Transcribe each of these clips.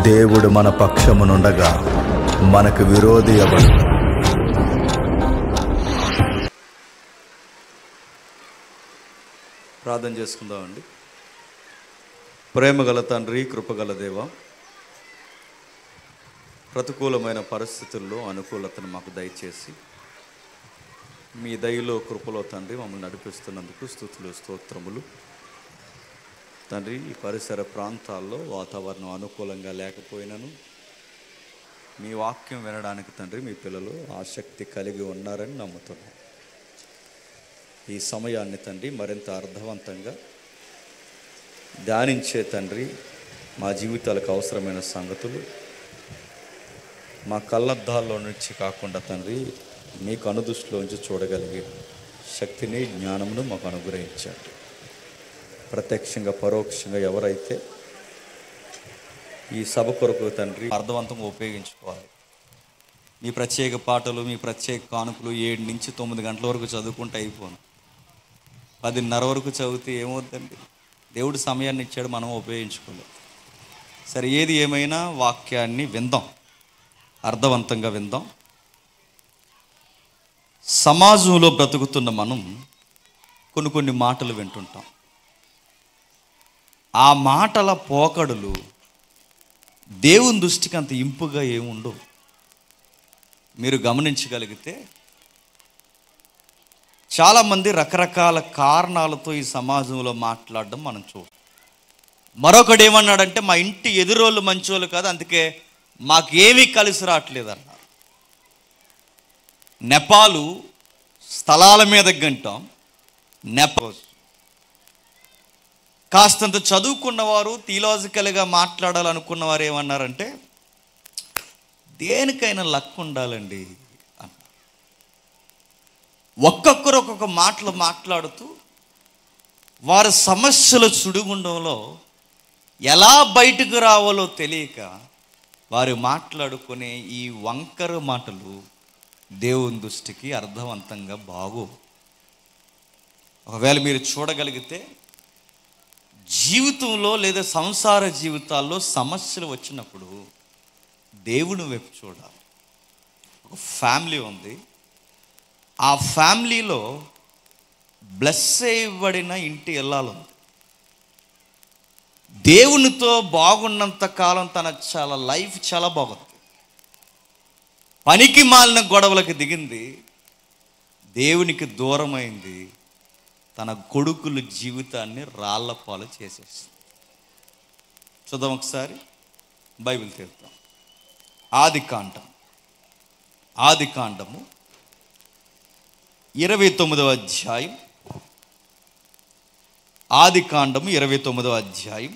దేవుడు మన పక్షమునుండగా మనకు విరోధి ఎవడు? ప్రార్థన చేసుకుందామండి. ప్రేమగల తండ్రి, కృపగల దేవ, ప్రతికూలమైన పరిస్థితుల్లో అనుకూలతను మాకు దయచేసి మీ దయలో, కృపలో తండ్రి మమ్మల్ని నడిపిస్తున్నందుకు స్తుతులు, స్తోత్రములు. తండ్రి, ఈ పరిసర ప్రాంతాల్లో వాతావరణం అనుకూలంగా లేకపోయినను మీ వాక్యం వినడానికి తండ్రి మీ పిల్లలు ఆసక్తి కలిగి ఉన్నారని నమ్ముతున్నాం. ఈ సమయాన్ని తండ్రి మరింత అర్థవంతంగా ధ్యానించే తండ్రి మా జీవితాలకు అవసరమైన సంగతులు మా కళ్ళద్దాల్లో నుంచి కాకుండా తండ్రి మీకు అనుదృష్టిలోంచి చూడగలిగే శక్తిని, జ్ఞానమును మాకు అనుగ్రహించండి. ప్రత్యక్షంగా పరోక్షంగా ఎవరైతే ఈ సభ కొరకు తండ్రి అర్థవంతంగా ఉపయోగించుకోవాలి. మీ ప్రత్యేక పాటలు, మీ ప్రత్యేక కానుకలు 7 నుంచి 9 గంటల వరకు చదువుకుంటే అయిపోను. 10:30 వరకు చదివితే ఏమవుతుందండి? దేవుడు సమయాన్ని ఇచ్చాడు, మనం ఉపయోగించుకోలేదు. సరే, ఏది ఏమైనా వాక్యాన్ని విందాం, అర్థవంతంగా విందాం. సమాజంలో బ్రతుకుతున్న మనం కొన్ని మాటలు వింటుంటాం. ఆ మాటల పోకడులు దేవుని దృష్టికి అంత ఇంపుగా ఏముండవు. మీరు గమనించగలిగితే చాలామంది రకరకాల కారణాలతో ఈ సమాజంలో మాట్లాడడం మనం చూస్తాం. మరొకడు ఏమన్నాడంటే, మా ఇంటి ఎదురోళ్ళు మంచోళ్ళు కాదు, అందుకే మాకేమీ కలిసి రావట్లేదు అన్నారు. నెపాలు స్థలాల మీద గంటాం. కాస్తంత చదువుకున్నవారు, థియలాజికల్గా మాట్లాడాలనుకున్నవారు ఏమన్నారంటే, దేనికైనా లక్ ఉండాలండి అన్నారు. ఒక్కొక్కరు ఒక్కొక్క మాటలు మాట్లాడుతూ వారి సమస్యల సుడిగుండంలో ఎలా బయటకు రావాలో తెలియక వారు మాట్లాడుకునే ఈ వంకర మాటలు దేవుని దృష్టికి అర్థవంతంగా బాగో. ఒకవేళ మీరు చూడగలిగితే జీవితంలో లేదా సంసార జీవితాల్లో సమస్యలు వచ్చినప్పుడు దేవుని వైపు చూడాలి. ఒక ఫ్యామిలీ ఉంది, ఆ ఫ్యామిలీలో బ్లెస్ చేయబడిన ఇంటి ఇల్లాలుంది. దేవునితో బాగున్నంత కాలం తన లైఫ్ చాలా బాగుంది. పనికి మాలిన గొడవలకు దిగింది, దేవునికి దూరమైంది, తన కొడుకుల జీవితాన్ని రాళ్లపాలు చేసేసింది. చూద్దాం ఒకసారి, బైబిల్ తీద్దాం. ఆదికాండము 29వ అధ్యాయం. ఆదికాండము 29వ అధ్యాయం.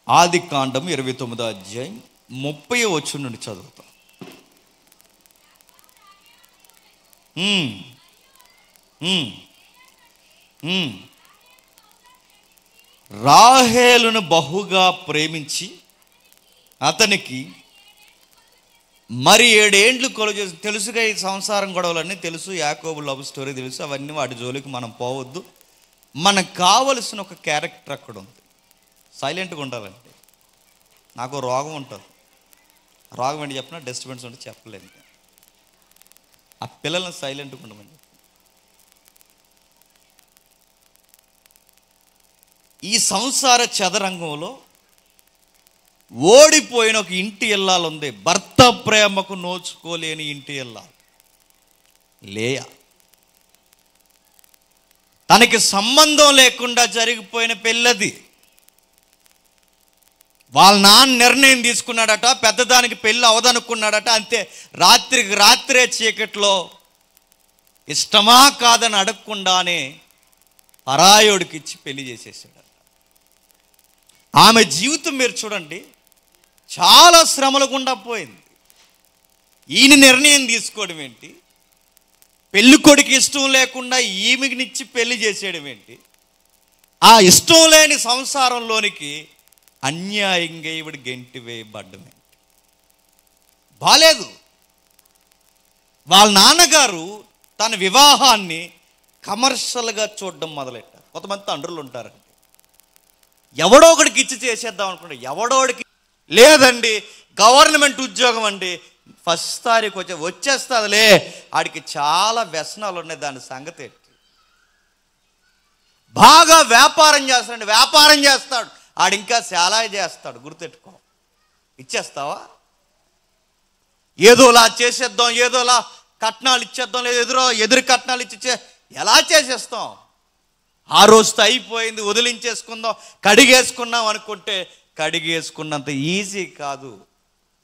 ఆదికాండము 29వ అధ్యాయం 30వ వచనం నుండి చదువుతాం. రాహేలును బహుగా ప్రేమించి అతనికి మరి 7 ఏండ్లు కొలుచేసి. తెలుసుగా ఈ సంసారం గొడవలన్నీ తెలుసు, యాకోబు లవ్ స్టోరీ తెలుసు. అవన్నీ వాటి జోలికి మనం పోవద్దు. మనకు కావలసిన ఒక క్యారెక్టర్ అక్కడ ఉంది. సైలెంట్గా ఉండాలంటే. నాకు రోగం ఉంటుంది, రోగం ఏంటి చెప్పినా డిస్టర్బెన్స్ ఉంటే చెప్పలేదు. ఆ పిల్లల్ని సైలెంట్గా ఉండమని. ఈ సంసార చదరంగంలో ఓడిపోయిన ఒక ఇంటి ఇల్లాలు ఉంది. భర్త ప్రేమకు నోచుకోలేని ఇంటి ఇల్లాలు లేయా. తనకి సంబంధం లేకుండా జరిగిపోయిన పెళ్ళది. వాళ్ళ నాన్న నిర్ణయం తీసుకున్నాడట, పెద్దదానికి పెళ్ళి అవదనుకున్నాడట. అంతే, రాత్రికి రాత్రే చీకట్లో ఇష్టమా కాదని అడగకుండానే పరాయోడికి ఇచ్చి పెళ్లి చేసేసాడట. ఆమె జీవితం మీరు చూడండి, చాలా శ్రమల గుండా పోయింది. ఈయన నిర్ణయం తీసుకోవడం ఏంటి? పెళ్లి కొడుకు ఇష్టం లేకుండా ఈమెకినిచ్చి పెళ్లి చేసేయడం ఏంటి? ఆ ఇష్టం లేని సంసారంలోనికి అన్యాయంగా ఈవిడ గెంటి వేయబడ్డం ఏంటి? బాలేదు. వాళ్ళ నాన్నగారు తన వివాహాన్ని కమర్షియల్గా చూడడం మొదలెట్టారు. కొంతమంది తండ్రులు ఉంటారండి, ఎవడో ఒకడికి ఇచ్చి చేసేద్దాం అనుకుంటే ఎవడోడికి లేదండి, గవర్నమెంట్ ఉద్యోగం అండి, ఫస్ట్ తారీఖు వచ్చేస్తుందిలే, ఆడికి చాలా వ్యసనాలు ఉన్నాయి, దాని సంగతి ఏంటి? బాగా వ్యాపారం చేస్తాడు, వ్యాపారం చేస్తాడు, ఆడు ఇంకా చాలా చేస్తాడు, గుర్తెట్టుకో. ఇచ్చేస్తావా? ఏదోలా చేసేద్దాం, ఏదోలా కట్నాలు ఇచ్చేద్దాం, లేదా ఎదురు కట్నాలు ఇచ్చి ఎలా చేసేస్తాం? ఆ రోజుతో అయిపోయింది, వదిలించేసుకుందాం, కడిగేసుకున్నాం అనుకుంటే కడిగేసుకున్నంత ఈజీ కాదు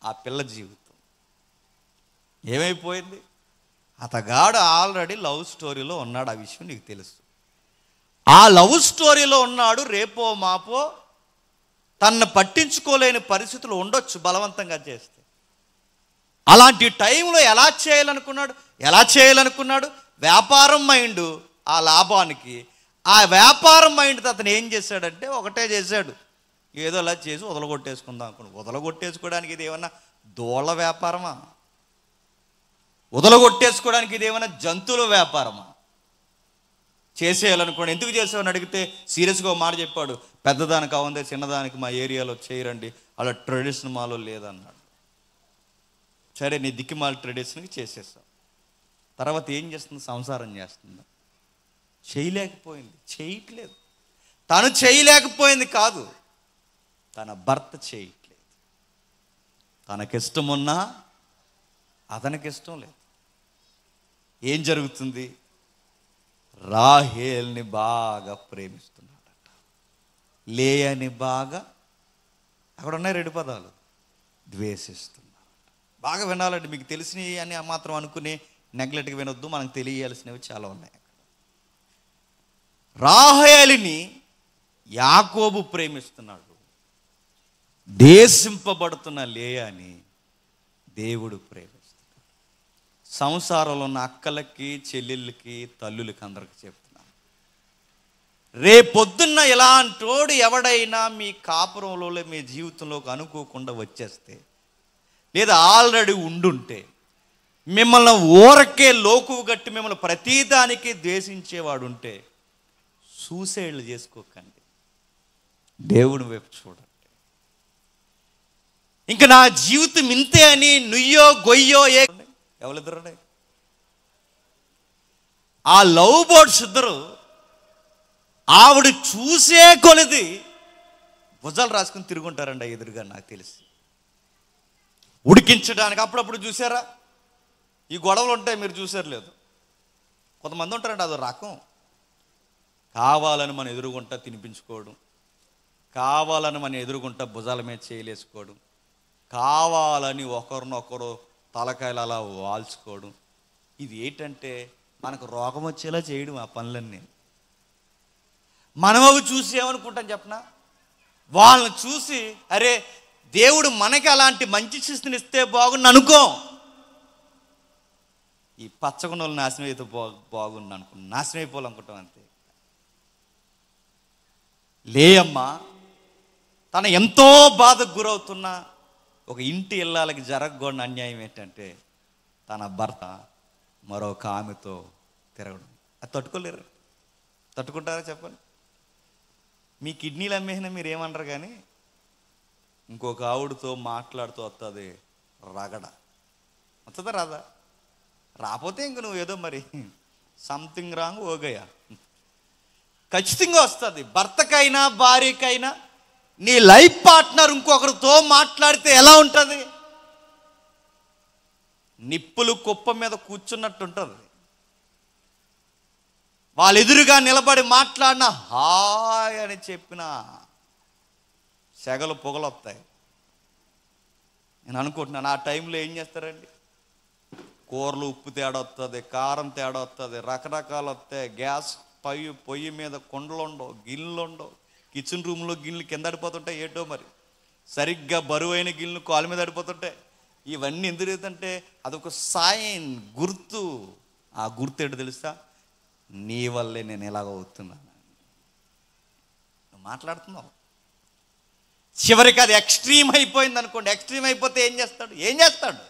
ఆ పిల్ల జీవితం. ఏమైపోయింది? అతగాడు ఆల్రెడీ లవ్ స్టోరీలో ఉన్నాడు, ఆ విషయం నీకు తెలుసు. ఆ లవ్ స్టోరీలో ఉన్నాడు, రేపో మాపో తనను పట్టించుకోలేని పరిస్థితులు ఉండొచ్చు బలవంతంగా చేస్తే. అలాంటి టైంలో ఎలా చేయాలనుకున్నాడు? వ్యాపారం మైండ్ ఆ లాభానికి, ఆ వ్యాపారం మైండ్ అతను ఏం చేశాడంటే ఒకటే చేశాడు, ఏదో అలా చేసి వదలగొట్టేసుకుందాం అనుకున్నాడు. వదలగొట్టేసుకోవడానికి ఇది ఏమన్నా దోళ్ళ వ్యాపారమా? వదలగొట్టేసుకోవడానికి ఇది ఏమన్నా జంతువుల వ్యాపారమా? చేసేయాలనుకోండి. ఎందుకు చేసామని అడిగితే సీరియస్గా ఒక మాట చెప్పాడు, పెద్దదానికి అవందే, చిన్నదానికి మా ఏరియాలో చేయరండి, అలా ట్రెడిషన్ మాలో లేదన్నాడు. సరే, నీ దిక్కుమాల ట్రెడిషన్కి చేసేసావు. తర్వాత ఏం చేస్తుంది? సంసారం చేస్తుందా? చేయలేకపోయింది, చేయట్లేదు. తను చేయలేకపోయింది కాదు, తన భర్త చేయట్లేదు. తనకిష్టం ఉన్నా అతనికి ఇష్టం లేదు. ఏం జరుగుతుంది? రాహేల్ని బాగా ప్రేమిస్తున్నాడట, లేయాని బాగా, అక్కడ ఉన్నాయి 2 పదాలు, ద్వేషిస్తున్నాడట. బాగా వినాలండి, మీకు తెలిసినవి అని మాత్రం అనుకుని నెగ్లెక్ట్గా వినొద్దు, మనకు తెలియాల్సినవి చాలా ఉన్నాయి. రాహేలుని యాకోబు ప్రేమిస్తున్నాడు, దేశింపబడుతున్న లేయాని దేవుడు ప్రేమిస్తున్నాడు. సంసారంలో ఉన్న అక్కలకి, చెల్లెళ్ళకి, తల్లులకి అందరికి చెప్తున్నాను, రేపొద్దున్న ఇలాంటోడు ఎవడైనా మీ కాపురంలో, మీ జీవితంలోకి అనుకోకుండా వచ్చేస్తే, లేదా ఆల్రెడీ ఉండుంటే, మిమ్మల్ని ఊరకే లోకువు గట్టి మిమ్మల్ని ప్రతిదానికి ద్వేషించేవాడు ఉంటే సూసైడ్లు చేసుకోకండి, దేవుని వైపు చూడండి. ఇంకా నా జీవితం ఇంతే అని నుయ్యో గొయ్యో ఎవరిద్దరు? ఆ లవ్ బర్డ్స్ ఇద్దరు ఆవిడ చూసే కొలిది భుజాలు రాసుకుని తిరుగుంటారండి ఎదురుగా, నాకు తెలిసి ఉడికించడానికి. అప్పుడప్పుడు చూసారా ఈ గొడవలు ఉంటాయి, మీరు చూసారు లేదు? కొంతమంది ఉంటారండి, అదో రకం. కావాలని మన ఎదురుగుంట తినిపించుకోవడం, కావాలని మన ఎదురుగుంట భుజాల మీద చేయలేసుకోవడం, కావాలని ఒకరినొకరు తలకాయలు అలా వాల్చుకోవడం. ఇది ఏంటంటే మనకు రోగం వచ్చేలా చేయడం ఆ పనులన్నీ. మనం అవి చూసి ఏమనుకుంటాం చెప్పనా? వాళ్ళని చూసి అరే దేవుడు మనకి అలాంటి మంచి శిస్తుని ఇస్తే బాగుండు అనుకో. ఈ పచ్చగుండలు నాశనం అయితే బాగుండు అనుకున్నాను, నాశనం అయిపోవాలనుకుంటాం అంతే. లేయమ్మ తన ఎంతో బాధకు గురవుతున్నా ఒక ఇంటి ఇళ్ళకి జరగకూడని అన్యాయం ఏంటంటే తన భర్త మరొక ఆమెతో తిరగడం. అది తట్టుకోలేరు. తట్టుకుంటారా చెప్పండి? మీ కిడ్నీలు అమ్మేసినా మీరు ఏమనరు, కానీ ఇంకొక ఆవిడతో మాట్లాడుతూ వస్తుంది రగడ. వస్తుందా రాదా? రాకపోతే ఇంక నువ్వు ఏదో మరి సంథింగ్ రాంగ్ ఓగయ్యా, ఖచ్చితంగా వస్తుంది. భర్తకైనా భార్యకైనా నీ లైఫ్ పార్ట్నర్ ఇంకొకరితో మాట్లాడితే ఎలా ఉంటుంది? నిప్పులు కుప్ప మీద కూర్చున్నట్టు ఉంటుంది. వాళ్ళ ఎదురుగా నిలబడి మాట్లాడినా హాయ్ అని చెప్పిన సెగలు పొగలు వస్తాయి. నేను అనుకుంటున్నాను ఆ టైంలో ఏం చేస్తారండి? కూరలు ఉప్పు తేడా వస్తుంది, కారం తేడా వస్తుంది, రకరకాలు వస్తాయి. గ్యాస్ పొయ్యి మీద కుండలు ఉండవు, గిన్నెలు ఉండవు. కిచెన్ రూమ్లో గిన్నెలు కింద అడిపోతుంటాయి, ఏటో మరి సరిగ్గా బరువైన గిన్నెలు కాలు మీద అడిపోతుంటాయి. ఇవన్నీ ఎందుకు జరుగుతుంటే అదొక సైన్, గుర్తు. ఆ గుర్తు ఏంటో తెలుసా? నీ వల్లే నేను ఎలాగ అవుతున్నాను. నువ్వు మాట్లాడుతున్నావు. చివరికి అది ఎక్స్ట్రీమ్ అయిపోయింది అనుకోండి. ఎక్స్ట్రీమ్ అయిపోతే ఏం చేస్తాడు?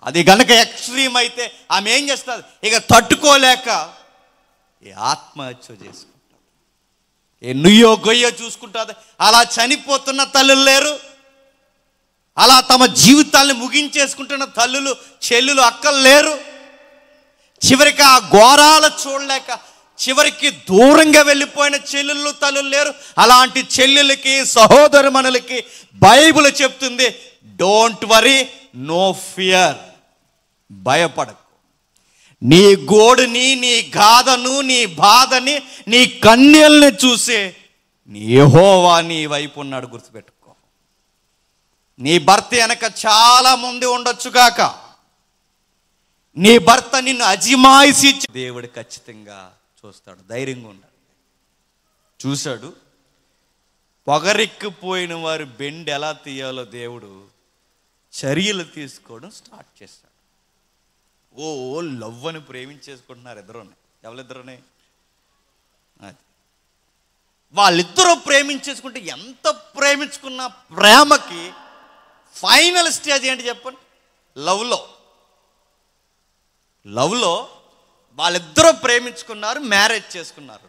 అది గనక ఎక్స్ట్రీమ్ అయితే ఆమె ఏం చేస్తుంది? ఇక తట్టుకోలేక ఈ ఆత్మహత్య చేసుకుంటాడు. నుయ్యో గొయ్యో చూసుకుంటుంది. అలా చనిపోతున్న తల్లులు లేరు, అలా తమ జీవితాన్ని ముగించేసుకుంటున్న తల్లులు, చెల్లులు, అక్కలు లేరు. చివరికి ఆ ఘోరాలు చూడలేక చివరికి దూరంగా వెళ్ళిపోయిన చెల్లెళ్ళు, తల్లులు లేరు. అలాంటి చెల్లెలకి, సహోదరుమణులకి బైబిల్ చెప్తుంది, డోంట్ వరీ, నో ఫియర్, భయపడకు. నీ గోడుని, నీ గాథను, నీ బాధని, నీ కన్నీళ్ళని చూసే నీ యెహోవా నీ వైపు ఉన్నాడు, గుర్తుపెట్టుకో. నీ భర్త వెనక చాలా మంది ఉండొచ్చు కాక, నీ భర్త నిన్ను అజిమాయిసి దేవుడు ఖచ్చితంగా చూస్తాడు. ధైర్యంగా ఉండాలి. చూశాడు, పొగరెక్కిపోయిన వారి బెండ్ ఎలా తీయాలో దేవుడు చర్యలు తీసుకోవడం స్టార్ట్ చేశాడు. ఓ లవ్ అని ప్రేమించేసుకుంటున్నారు ఇద్దరునే. ఎవరిద్దరునే? అది వాళ్ళిద్దరూ ప్రేమించేసుకుంటే ఎంత ప్రేమించుకున్న ప్రేమకి ఫైనల్ స్టేజ్ ఏంటి చెప్పండి? లవ్లో వాళ్ళిద్దరూ ప్రేమించుకున్నారు, మ్యారేజ్ చేసుకున్నారు.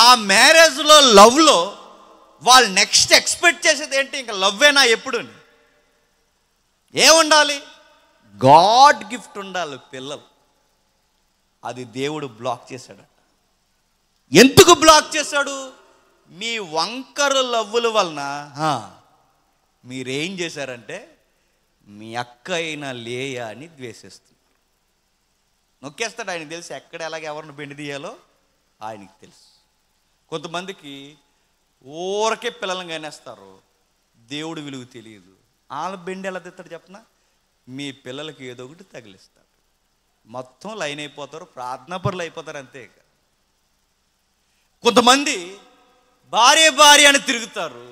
ఆ మ్యారేజ్లో, లవ్లో వాళ్ళు నెక్స్ట్ ఎక్స్పెక్ట్ చేసేది ఏంటి? ఇంకా లవ్వేనా ఎప్పుడు? ఏముండాలి? గాడ్ గిఫ్ట్ ఉండాలి, పిల్లలు. అది దేవుడు బ్లాక్ చేశాడట. ఎందుకు బ్లాక్ చేశాడు? మీ వంకరు లవ్వుల వలన మీరేం చేశారంటే మీ అక్క అయిన లేయాని ద్వేషిస్తున్నారు. నొక్కేస్తాడు. ఆయనకు తెలుసు ఎక్కడ ఎలాగ ఎవరిని బెండి తీయాలో ఆయనకి తెలుసు. కొంతమందికి ఊరకే పిల్లలను కానేస్తారు, దేవుడు విలువ తెలియదు. వాళ్ళ బెండి ఎలా తెస్తాడు చెప్పనా? మీ పిల్లలకి ఏదో ఒకటి తగిలిస్తాడు, మొత్తం లైన్ అయిపోతారు, ప్రార్థనాపరులు అయిపోతారు, అంతే. కొంతమంది భార్య అని తిరుగుతారు,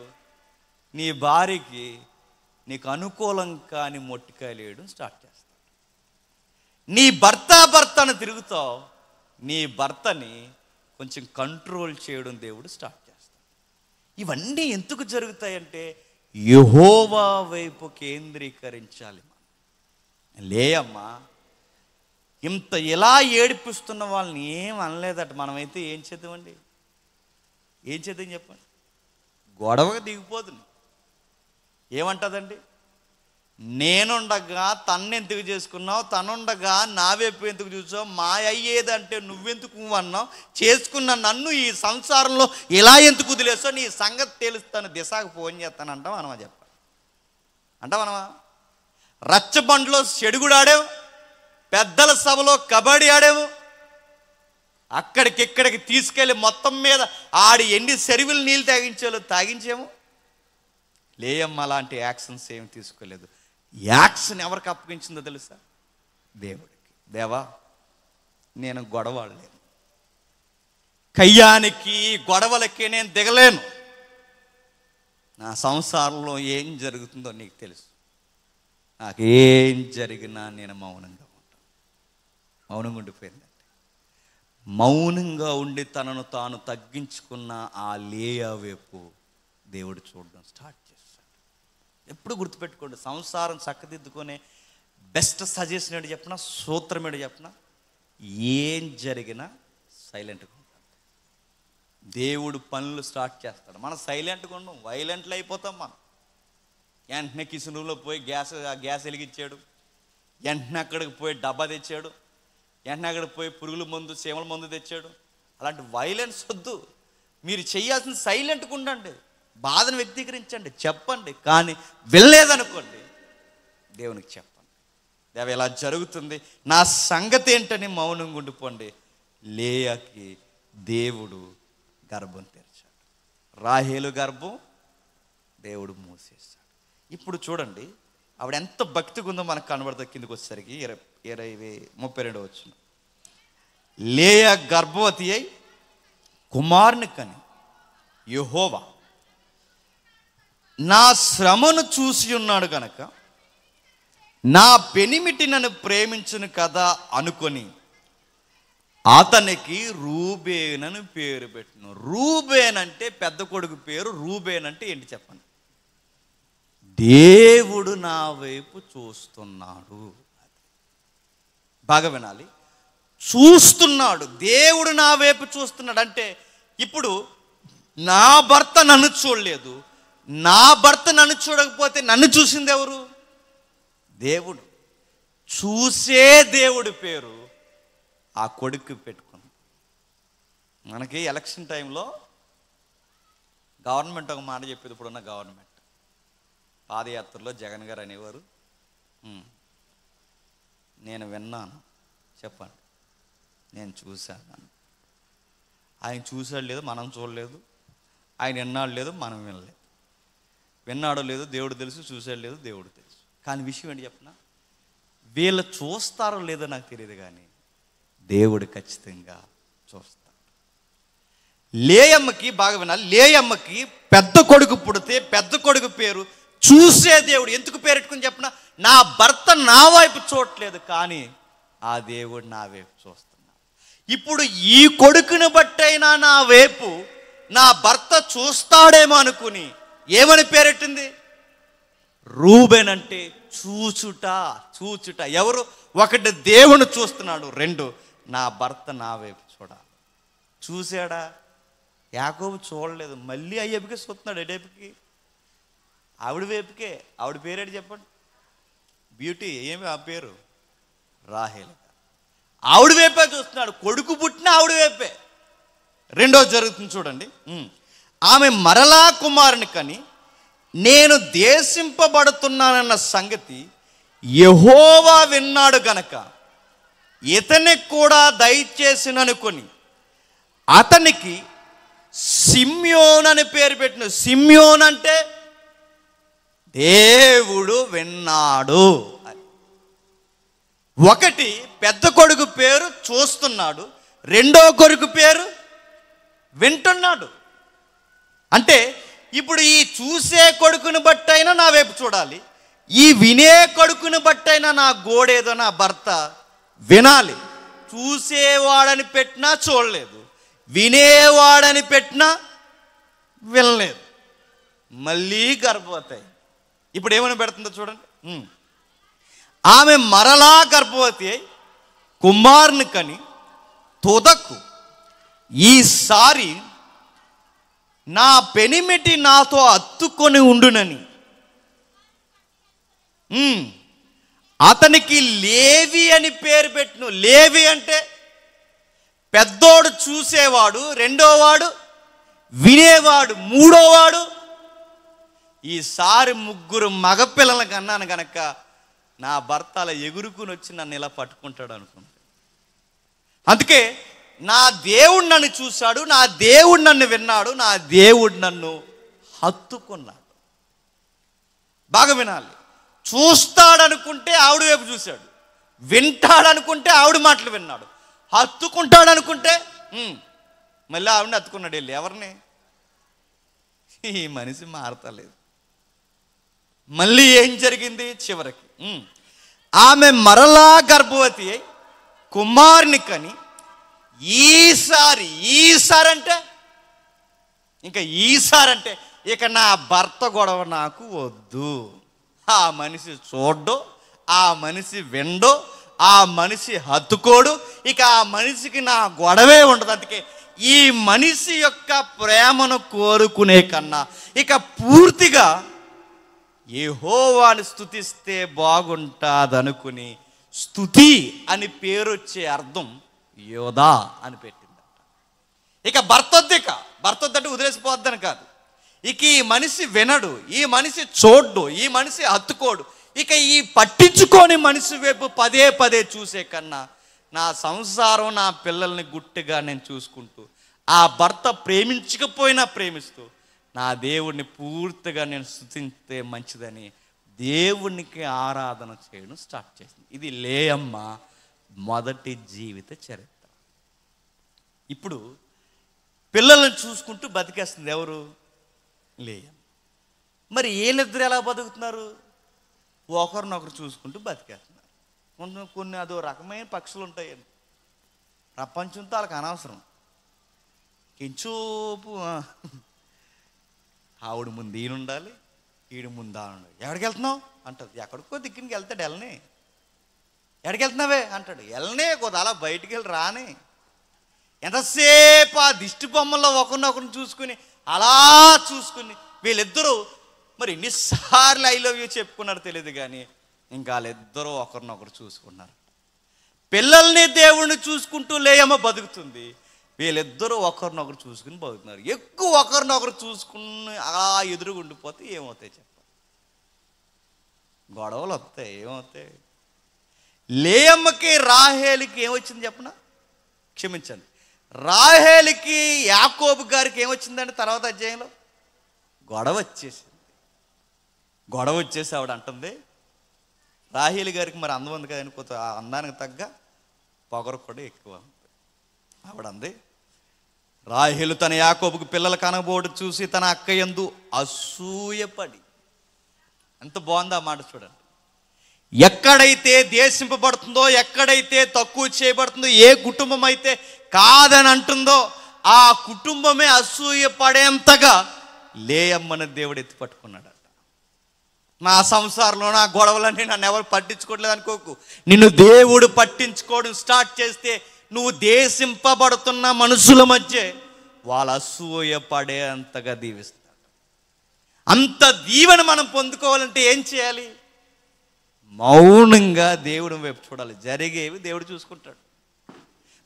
నీ భార్యకి నీకు అనుకూలం కాని మొట్టికాయలు వేయడం స్టార్ట్ చేస్తారు. నీ భర్త అని తిరుగుతావు, నీ భర్తని కొంచెం కంట్రోల్ చేయడం దేవుడు స్టార్ట్ చేస్తాడు. ఇవన్నీ ఎందుకు జరుగుతాయంటే యెహోవా వైపు కేంద్రీకరించాలి. లేయమ్మా ఇంత ఇలా ఏడిపిస్తున్న వాళ్ళని ఏం అనలేదట. మనమైతే ఏం చేద్దామండి? ఏం చేద్దాం చెప్పండి? గొడవగా దిగిపోతుంది. ఏమంటుందండి? నేనుండగా తన్ను ఎందుకు చేసుకున్నావు, తనుండగా నా వైపు ఎందుకు చూసావు, మా అయ్యేదంటే నువ్వెందుకు అన్నావు, చేసుకున్న నన్ను ఈ సంసారంలో ఇలా ఎందుకు వదిలేసావు, నీ సంగతి తెలుస్తాను, దిశకు ఫోన్ చేస్తాను అంటాం. మనమా చెప్పాలి? అంటామనమా? రచ్చబండ్లో చెడుగుడు ఆడాము, పెద్దల సభలో కబడ్డీ ఆడాము, అక్కడికిక్కడికి తీసుకెళ్ళి మొత్తం మీద ఆడి ఎన్ని చెరువులు నీళ్ళు తాగించాము. లేయమ్మ అలాంటి యాక్షన్స్ ఏమి తీసుకోలేదు. యాక్షన్ ఎవరికి అప్పగించిందో తెలుసా? దేవుడికి. దేవా నేను గొడవలేను, కయ్యానికి గొడవలకి నేను దిగలేను, నా సంసారంలో ఏం జరుగుతుందో నీకు తెలుసు, నాకు ఏం జరిగినా నేను మౌనంగా ఉంటాను. మౌనంగా ఉండిపోయిందంటే మౌనంగా ఉండి తనను తాను తగ్గించుకున్న ఆ లేయా వైపు దేవుడు చూడడం స్టార్ట్ చేశాడు. ఎప్పుడు గుర్తుపెట్టుకోండి, సంసారం చక్కదిద్దుకునే బెస్ట్ సజెషన్ ఏంటి చెప్పినా, సూత్రం ఏంటి చెప్పినా, ఏం జరిగినా సైలెంట్గా ఉంటాడు. దేవుడు పనులు స్టార్ట్ చేస్తాడు. మనం సైలెంట్గా ఉండం, వైలెంట్లు అయిపోతాం. మనం వెంటనే కిచెన్ రూమ్లో పోయి గ్యాస్ వెలిగించాడు, వెంటనే అక్కడికి పోయి డబ్బా తెచ్చాడు, వెంటనే అక్కడికి పోయి పురుగుల మందు, చీమల మందు తెచ్చాడు. అలాంటి వైలెన్స్ వద్దు. మీరు చేయాల్సిన సైలెంట్గా ఉండండి, బాధను వ్యక్తీకరించండి, చెప్పండి. కానీ వెళ్ళలేదనుకోండి, దేవునికి చెప్పండి, దేవ ఇలా జరుగుతుంది, నా సంగతి ఏంటని మౌనంగా ఉండిపోండి. లేయాకి దేవుడు గర్భం తెరిచాడు. రాహేలు గర్భం దేవుడు మూసేశాడు. ఇప్పుడు చూడండి ఆవిడ ఎంత భక్తిగా ఉందో మనకు కనబడుతుంది. కిందకి వచ్చేసరికి 32 వచ్చిన లేయా గర్భవతి అయి కుమారుని కని యెహోవా నా శ్రమను చూసి ఉన్నాడు గనక నా పెనిమిటి నన్ను ప్రేమించును కదా అనుకొని అతనికి రూబేనని పేరు పెట్టిన. రూబేన్ అంటే పెద్ద కొడుకు పేరు. రూబేన్ అంటే ఏంటి చెప్పండి? దేవుడు నా వైపు చూస్తున్నాడు. బాగా వినాలి, చూస్తున్నాడు. దేవుడు నా వైపు చూస్తున్నాడు అంటే ఇప్పుడు నా భర్త నన్ను చూడలేదు, నా భర్త నన్ను చూడకపోతే నన్ను చూసింది ఎవరు? దేవుడు. చూసే దేవుడి పేరు ఆ కొడుకు పెట్టుకుంది. మనకి ఎలక్షన్ టైంలో గవర్నమెంట్ ఒక మాట చెప్పేది, ఇప్పుడున్న గవర్నమెంట్. పాదయాత్రలో జగన్ గారు అనేవారు, నేను విన్నాను, చెప్పండి, నేను చూశాను. ఆయన చూసాడు లేదు, మనం చూడలేదు. ఆయన విన్నాడు లేదు, మనం వినలేదు. విన్నాడో లేదు దేవుడు తెలుసు, చూసాడు లేదు దేవుడు తెలుసు. కానీ విషయం ఏంటి చెప్పనా, వీళ్ళు చూస్తారో లేదో నాకు తెలియదు, కానీ దేవుడు ఖచ్చితంగా చూస్తాడు. లేయమ్మకి బాగా వినాలి, లేయమ్మకి పెద్ద కొడుకు పుడితే పెద్ద కొడుకు పేరు చూసే దేవుడు. ఎందుకు పేరెట్టుకుని చెప్పిన, నా భర్త నా వైపు చూడట్లేదు, కానీ ఆ దేవుడు నా వైపు చూస్తున్నాడు. ఇప్పుడు ఈ కొడుకుని బట్టైనా నా వైపు నా భర్త చూస్తాడేమో అనుకుని ఏమని పేరెట్టింది? రూబెన్ అంటే చూచుట. చూచుట ఎవరు? ఒకటి దేవుని చూస్తున్నాడు, రెండు నా భర్త నా వైపు చూడాలి. చూశాడా? యాకోబు చూడలేదు, మళ్ళీ అయ్యబికే చూస్తున్నాడు. ఎడేపుకి? ఆవిడ వైపుకే. ఆవిడ పేరేంటి చెప్పండి? బ్యూటీ. ఏమి ఆ పేరు? రాహేల్. ఆవిడ వైపే చూస్తున్నాడు. కొడుకు పుట్టిన ఆవిడ వైపే. రెండోది జరుగుతుంది చూడండి. ఆమె మరలా కుమారుని కని నేను దేశింపబడుతున్నానన్న సంగతి యెహోవా విన్నాడు గనక ఇతనికి కూడా దయచేసిననుకొని అతనికి సిమ్యోన్ అని పేరు పెట్టిన. సిమ్యోన్ అంటే దేవుడు విన్నాడు. ఒకటి పెద్ద కొడుకు పేరు చూస్తున్నాడు, రెండో కొడుకు పేరు వింటున్నాడు. అంటే ఇప్పుడు ఈ చూసే కొడుకుని బట్టైనా నా వైపు చూడాలి, ఈ వినే కొడుకుని బట్టైనా నా గోడేదో నా భర్త వినాలి. చూసేవాడని పెట్టినా చూడలేదు, వినేవాడని పెట్టినా వినలేదు. మళ్ళీ గర్భవతి. ఇప్పుడు ఏమని పెడుతుందో చూడండి. ఆమె మరలా గర్భవతి అయి కుమారుని కని తుదకు ఈసారి నా పెనిమిటి నాతో అత్తుకొని ఉండునని అతనికి లేవి అని పేరు పెట్టును. లేవి అంటే పెద్దోడు చూసేవాడు, రెండోవాడు వినేవాడు, మూడోవాడు. ఈసారి ముగ్గురు మగపిల్లల కన్నాను గనక నా భర్త అలా ఎగురుకుని వచ్చి నన్ను ఇలా పట్టుకుంటాడు అనుకుంటా. అందుకే నా దేవుడు నన్ను చూశాడు, నా దేవుడు నన్ను విన్నాడు, నా దేవుడు నన్ను హత్తుకున్నాడు. బాగా వినాలి. చూస్తాడనుకుంటే ఆవిడ వైపు చూశాడు, వింటాడనుకుంటే ఆవిడ మాటలు విన్నాడు, హత్తుకుంటాడనుకుంటే మళ్ళీ ఆవిడని హత్తుకున్నాడు. వెళ్ళి ఎవరిని? ఈ మనిషి మారతలేదు. మళ్ళీ ఏం జరిగింది? చివరికి ఆమె మరలా గర్భవతి అయి కుమారుని కని ఈసారి అంటే ఇక నా భర్త గొడవ నాకు వద్దు. ఆ మనిషి చూడ్డో, ఆ మనిషి విండో, ఆ మనిషి హత్తుకోడు, ఇక ఆ మనిషికి నా గొడవే ఉండదు. అందుకే ఈ మనిషి యొక్క ప్రేమను కోరుకునే కన్నా ఇక పూర్తిగా యెహోవాను స్తుతిస్తే బాగుంటాదనుకుని స్తుతి అని పేరు వచ్చే అర్థం యోధా అని పెట్టిందట. ఇక భర్తొద్దంటే వదిలేసిపోద్దని కాదు. ఇక ఈ మనిషి వినడు, ఈ మనిషి చూడ్డు, ఈ మనిషి హత్తుకోడు, ఇక ఈ పట్టించుకొని మనిషి వైపు పదే పదే చూసే కన్నా నా సంసారం, నా పిల్లల్ని గుట్టుగా నేను చూసుకుంటూ, ఆ భర్త ప్రేమించకపోయినా ప్రేమిస్తూ నా దేవుడిని పూర్తిగా నేను స్తుతిస్తే మంచిదని దేవునికి ఆరాధన చేయడం స్టార్ట్ చేసింది. ఇది లేయమ్మ మొదటి జీవిత చరిత్ర. ఇప్పుడు పిల్లలను చూసుకుంటూ బతికేస్తుంది ఎవరు? లేయమ్మ. మరి వీళ్ళిద్దరు ఎలా బతుకుతున్నారు? ఒకరినొకరు చూసుకుంటూ బతికేస్తున్నారు. కొన్ని అదో రకమైన పక్షులు ఉంటాయండి, ప్రపంచంతో వాళ్ళకి అనవసరం. కించోపు ఆవిడ ముందు ఈయన ఉండాలి, ఈడు ముందు ఆవిడ ఉండాలి. ఎక్కడికి వెళ్తున్నావు అంటది. ఎక్కడికో దిక్కునికి వెళ్తాడు. వెళ్ళనే. ఎక్కడికి వెళ్తున్నావే అంటాడు. వెళ్ళనే కొద్ది అలా బయటికి వెళ్ళి రానే. ఎంతసేపు ఆ దిష్టి బొమ్మల్లో ఒకరినొకరిని చూసుకుని అలా చూసుకుని వీళ్ళిద్దరూ మరి ఎన్నిసార్లు ఐ లవ్ యూ చెప్పుకున్నారో తెలియదు, కానీ ఇంకా వాళ్ళిద్దరూ ఒకరినొకరు చూసుకున్నారు. పిల్లల్ని దేవుణ్ణి చూసుకుంటూ లేయమ్మ బతుకుతుంది, వీళ్ళిద్దరూ ఒకరినొకరు చూసుకుని బతుకుతున్నారు. ఎక్కువ ఒకరినొకరు చూసుకుని అలా ఎదురుగుండిపోతే ఏమవుతాయి చెప్ప, గొడవలు వస్తాయి. ఏమవుతాయి? లేయమ్మకి రాహేలుకి ఏమొచ్చింది చెప్పనా? క్షమించండి, రాహేలుకి యాకోబు గారికి ఏమొచ్చిందండి? తర్వాత అధ్యాయంలో గొడవ వచ్చేసింది. గొడవ వచ్చేసి ఆవిడ అంటుంది, రాహేలు గారికి మరి అందం ఉంది కదండి, కొంత ఆ అందానికి తగ్గ పొగరు కూడా ఎక్కువ. ఆవిడ అంది, రాహేలు తన యాకోబుకు పిల్లల కనబోడు చూసి తన అక్క యందు అసూయపడి. ఎంత బాగుందో ఆ మాట చూడండి. ఎక్కడైతే దేశింపబడుతుందో, ఎక్కడైతే తక్కువ చేయబడుతుందో, ఏ కుటుంబం అయితే కాదని అంటుందో ఆ కుటుంబమే అసూయపడేంతగా లేయమ్మని దేవుడు ఎత్తి పట్టుకున్నాడట. నా సంసారంలో నా గొడవలన్నీ నన్ను ఎవరు పట్టించుకోవట్లేదు అనుకోకు. నిన్ను దేవుడు పట్టించుకోవడం స్టార్ట్ చేస్తే నువ్వు దేశింపబడుతున్న మనుషుల మధ్య వాళ్ళు అసూయపడేంతగా దీవిస్తాడు. అంత దీవెన మనం పొందుకోవాలంటే ఏం చేయాలి? మౌనంగా దేవుడి వైపు చూడాలి. జరిగేవి దేవుడు చూసుకుంటాడు.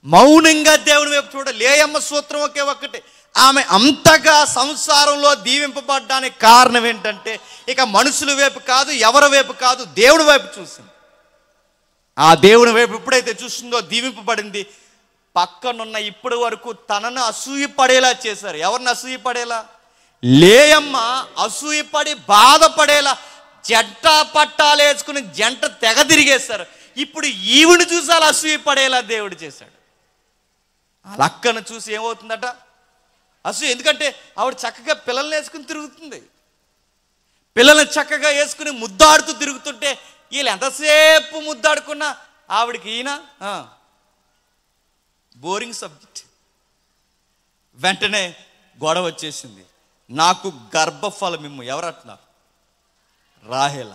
మౌనంగా దేవుడి వైపు చూడాలి. లేయమ్మ సూత్రం ఒక్కటే, ఆమె అంతగా సంసారంలో దీవింపబడ్డానికి కారణం ఏంటంటే ఇక మనుషుల వైపు కాదు, ఎవరి వైపు కాదు, దేవుడి వైపు చూసింది. ఆ దేవుడి వైపు ఎప్పుడైతే చూసిందో దీవింపబడింది. పక్కనున్న ఇప్పటి వరకు తనను అసూయపడేలా చేశారు. ఎవరిని అసూయపడేలా? లేయమ్మ అసూయపడి బాధపడేలా జంట పట్టాలు వేసుకుని జంట తెగ తిరిగేస్తారు. ఇప్పుడు ఈవిని చూసి అలా అసూయపడేలా దేవుడు చేశాడు. ఆ లక్కను చూసి ఏమవుతుందట? అసూయ. ఎందుకంటే ఆవిడ చక్కగా పిల్లల్ని వేసుకుని తిరుగుతుంది. పిల్లల్ని చక్కగా వేసుకుని ముద్దాడుతూ తిరుగుతుంటే వీళ్ళు ఎంతసేపు ముద్దాడుకున్నా ఆవిడకి ఈయన బోరింగ్ సబ్జెక్ట్. వెంటనే గొడవ వచ్చేసింది. నాకు గర్భఫలమిమ్ము. ఎవరట్లా? రాహేల.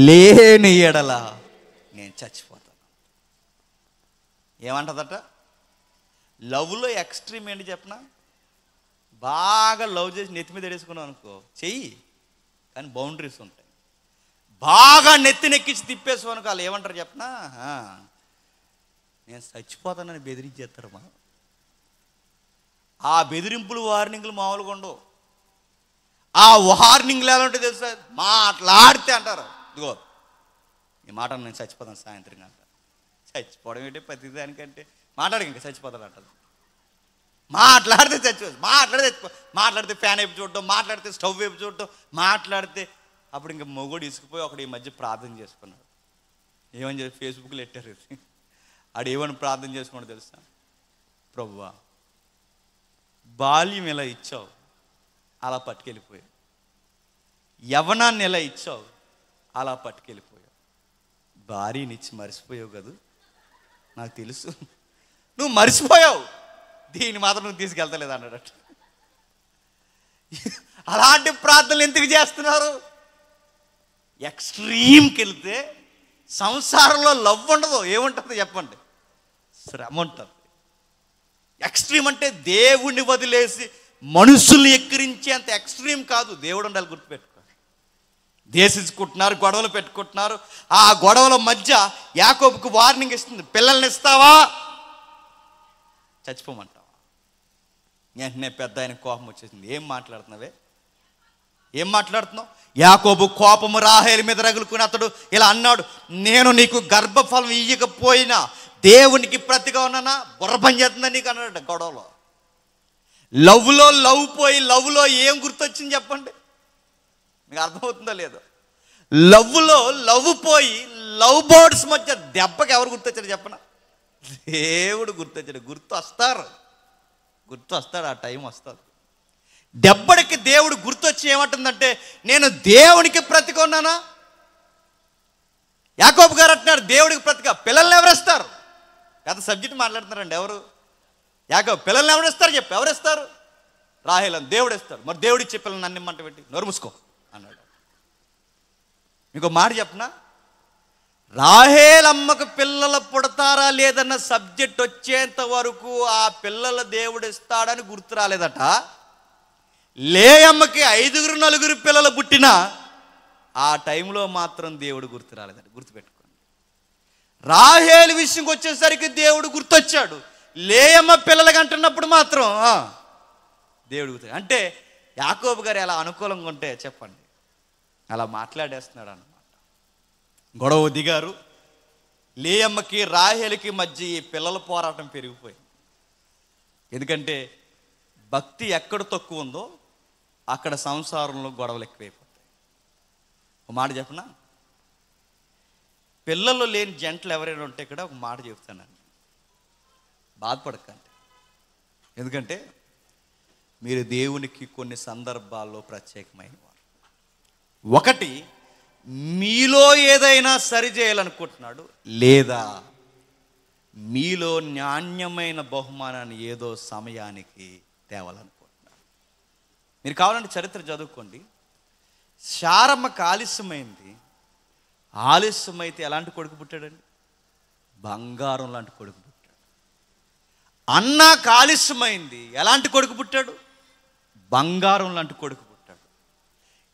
లేని ఎడల నేను చచ్చిపోతాను. ఏమంటదట? లవ్లో ఎక్స్ట్రీమ్ ఏంటి చెప్పనా? బాగా లవ్ చేసి నెత్తి మీద వేసుకున్నావు అనుకో, చెయ్యి, కానీ బౌండరీస్ ఉంటాయి. బాగా నెత్తినెక్కించి తిప్పేసావు అనుకో, వాళ్ళు ఏమంటారు చెప్పనా? నేను చచ్చిపోతానని బెదిరించేస్తారు. మనం ఆ బెదిరింపులు వార్నింగ్లు మామూలుగా ఉండవు. ఆ వార్నింగ్లు ఎలా ఉంటాయి తెలుసా? మాట్లాడితే అంటారు, ఇదిగో ఈ మాట నేను చచ్చిపోతాను సాయంత్రం అంటారు. చచ్చిపోవడం ఏంటి? ప్రతిదానికంటే మాట్లాడక ఇంకా చచ్చిపోతాడు అంటారు. మాట్లాడితే చచ్చిపోతుంది, మాట్లాడితే ఫ్యాన్ వైపు చూడటం, మాట్లాడితే స్టవ్ వైపు చూడటం, మాట్లాడితే అప్పుడు ఇంకా మొగుడు ఇసుకుపోయి ఒకడు ఈ మధ్య ప్రార్థన చేసుకున్నాడు. ఏమని చెప్పి ఫేస్బుక్లో పెట్టారు ఇది. ఆడు ఏమని ప్రార్థన చేసుకున్నాడు తెలుసా? ప్రభువా, బాల్యం ఎలా ఇచ్చావు అలా పట్టుకెళ్ళిపోయావు, యవ్వనాన్ని ఎలా ఇచ్చావు అలా పట్టుకెళ్ళిపోయావు, భార్యనిచ్చి మర్చిపోయావు కదా, నాకు తెలుసు నువ్వు మర్చిపోయావు, దీన్ని మాత్రం నువ్వు తీసుకెళ్తలేదు అన్నాడట. అలాంటి ప్రార్థనలు ఎందుకు చేస్తున్నారు? ఎక్స్ట్రీమ్కి వెళ్తే సంసారంలో లవ్ ఉండదు. ఏముంటుంది చెప్పండి? శ్రమ ఉంటుంది. ఎక్స్ట్రీమ్ అంటే దేవుణ్ణి వదిలేసి మనుషుల్ని ఎక్కిరించేంత ఎక్స్ట్రీమ్ కాదు. దేవుడు ఉండాలి, గుర్తుపెట్టుకో. దేశించుకుంటున్నారు, గొడవలు పెట్టుకుంటున్నారు. ఆ గొడవల మధ్య యాకోబుకు వార్నింగ్ ఇస్తుంది, పిల్లల్ని ఇస్తావా చచ్చిపోమంటావా? వెంటనే పెద్ద ఆయన కోపం వచ్చేసింది. ఏం మాట్లాడుతున్నావే, ఏం మాట్లాడుతున్నావు? యాకోబు కోపము రాహేలు మీద రగులుకుని అతడు ఇలా అన్నాడు, నేను నీకు గర్భఫలం ఇయ్యకపోయినా దేవునికి ప్రతిగా ఉన్నానా? బుర్ర పని చేస్తుందా నీకు అన్నాడు గొడవలో. లవ్లో లవ్ పోయి లవ్లో ఏం గుర్తొచ్చింది చెప్పండి? మీకు అర్థమవుతుందో లేదో? లవ్లో లవ్ పోయి లవ్ బర్డ్స్ మధ్య దెబ్బకి ఎవరు గుర్తొచ్చారు చెప్పనా? దేవుడు గుర్తొచ్చాడు. గుర్తు వస్తాడు, ఆ టైం వస్తుంది. దెబ్బడికి దేవుడు గుర్తొచ్చి ఏమంటుందంటే, నేను దేవునికి ప్రతిగా ఉన్నానా? యాకోబు గారు అంటున్నారు దేవుడికి ప్రతిగా. పిల్లల్ని ఎవరిస్తారు? పెద్ద సబ్జెక్ట్ మాట్లాడుతున్నారండి. ఎవరు? యాకోబు. పిల్లల్ని ఎవరిస్తారు చెప్పు? ఎవరిస్తారు? రాహేలని. దేవుడు ఇస్తాడు. మరి దేవుడు ఇచ్చే పిల్లల్ని నన్ను ఇమ్మంట పెట్టి నోరు మూసుకో అన్నాడు. మీకు మాట చెప్పనా? రాహేలమ్మకు పిల్లలు పుడతారా లేదన్న సబ్జెక్ట్ వచ్చేంత వరకు ఆ పిల్లల దేవుడు ఇస్తాడని గుర్తు రాలేదట. లేయమ్మకి 5 4 పిల్లలు పుట్టినా ఆ టైంలో మాత్రం దేవుడు గుర్తు రాలేదట. గుర్తుపెట్టుకోండి. రాహేలు విషయంకి వచ్చేసరికి దేవుడు గుర్తొచ్చాడు. లేయమ్మ పిల్లలకి అంటున్నప్పుడు మాత్రం దేవుడు గుర్తు. అంటే యాకోబు గారు ఎలా అనుకూలంగా ఉంటే చెప్పండి, అలా మాట్లాడేస్తున్నాడు అన్నమాట. గొడవ దిగారు. లేయమ్మకి రాహేలుకి మధ్య ఈ పిల్లల పోరాటం పెరిగిపోయింది. ఎందుకంటే భక్తి ఎక్కడ తక్కువ ఉందో అక్కడ సంసారంలో గొడవలు ఎక్కువైపోతాయి. ఒక మాట చెప్పనా, పిల్లలు లేని జంటలు ఎవరైనా ఉంటే ఇక్కడ ఒక మాట చెప్తానండి, బాధపడకండి. ఎందుకంటే మీరు దేవునికి కొన్ని సందర్భాల్లో ప్రత్యేకమైన వారు. ఒకటి, మీలో ఏదైనా సరి చేయాలనుకుంటున్నాడు, లేదా మీలో నాణ్యమైన బహుమానాన్ని ఏదో సమయానికి తేవాలనుకుంటున్నాడు. మీరు కావాలంటే చరిత్ర చదువుకోండి. శారమ్మకు ఆలస్యమైంది. ఆలస్యమైతే ఎలాంటి కొడుకు పుట్టాడండి? బంగారం లాంటి కొడుకు పుట్టాడు. అన్నకు ఆలస్యమైంది. ఎలాంటి కొడుకు పుట్టాడు? బంగారం లాంటి కొడుకు పుట్టాడు.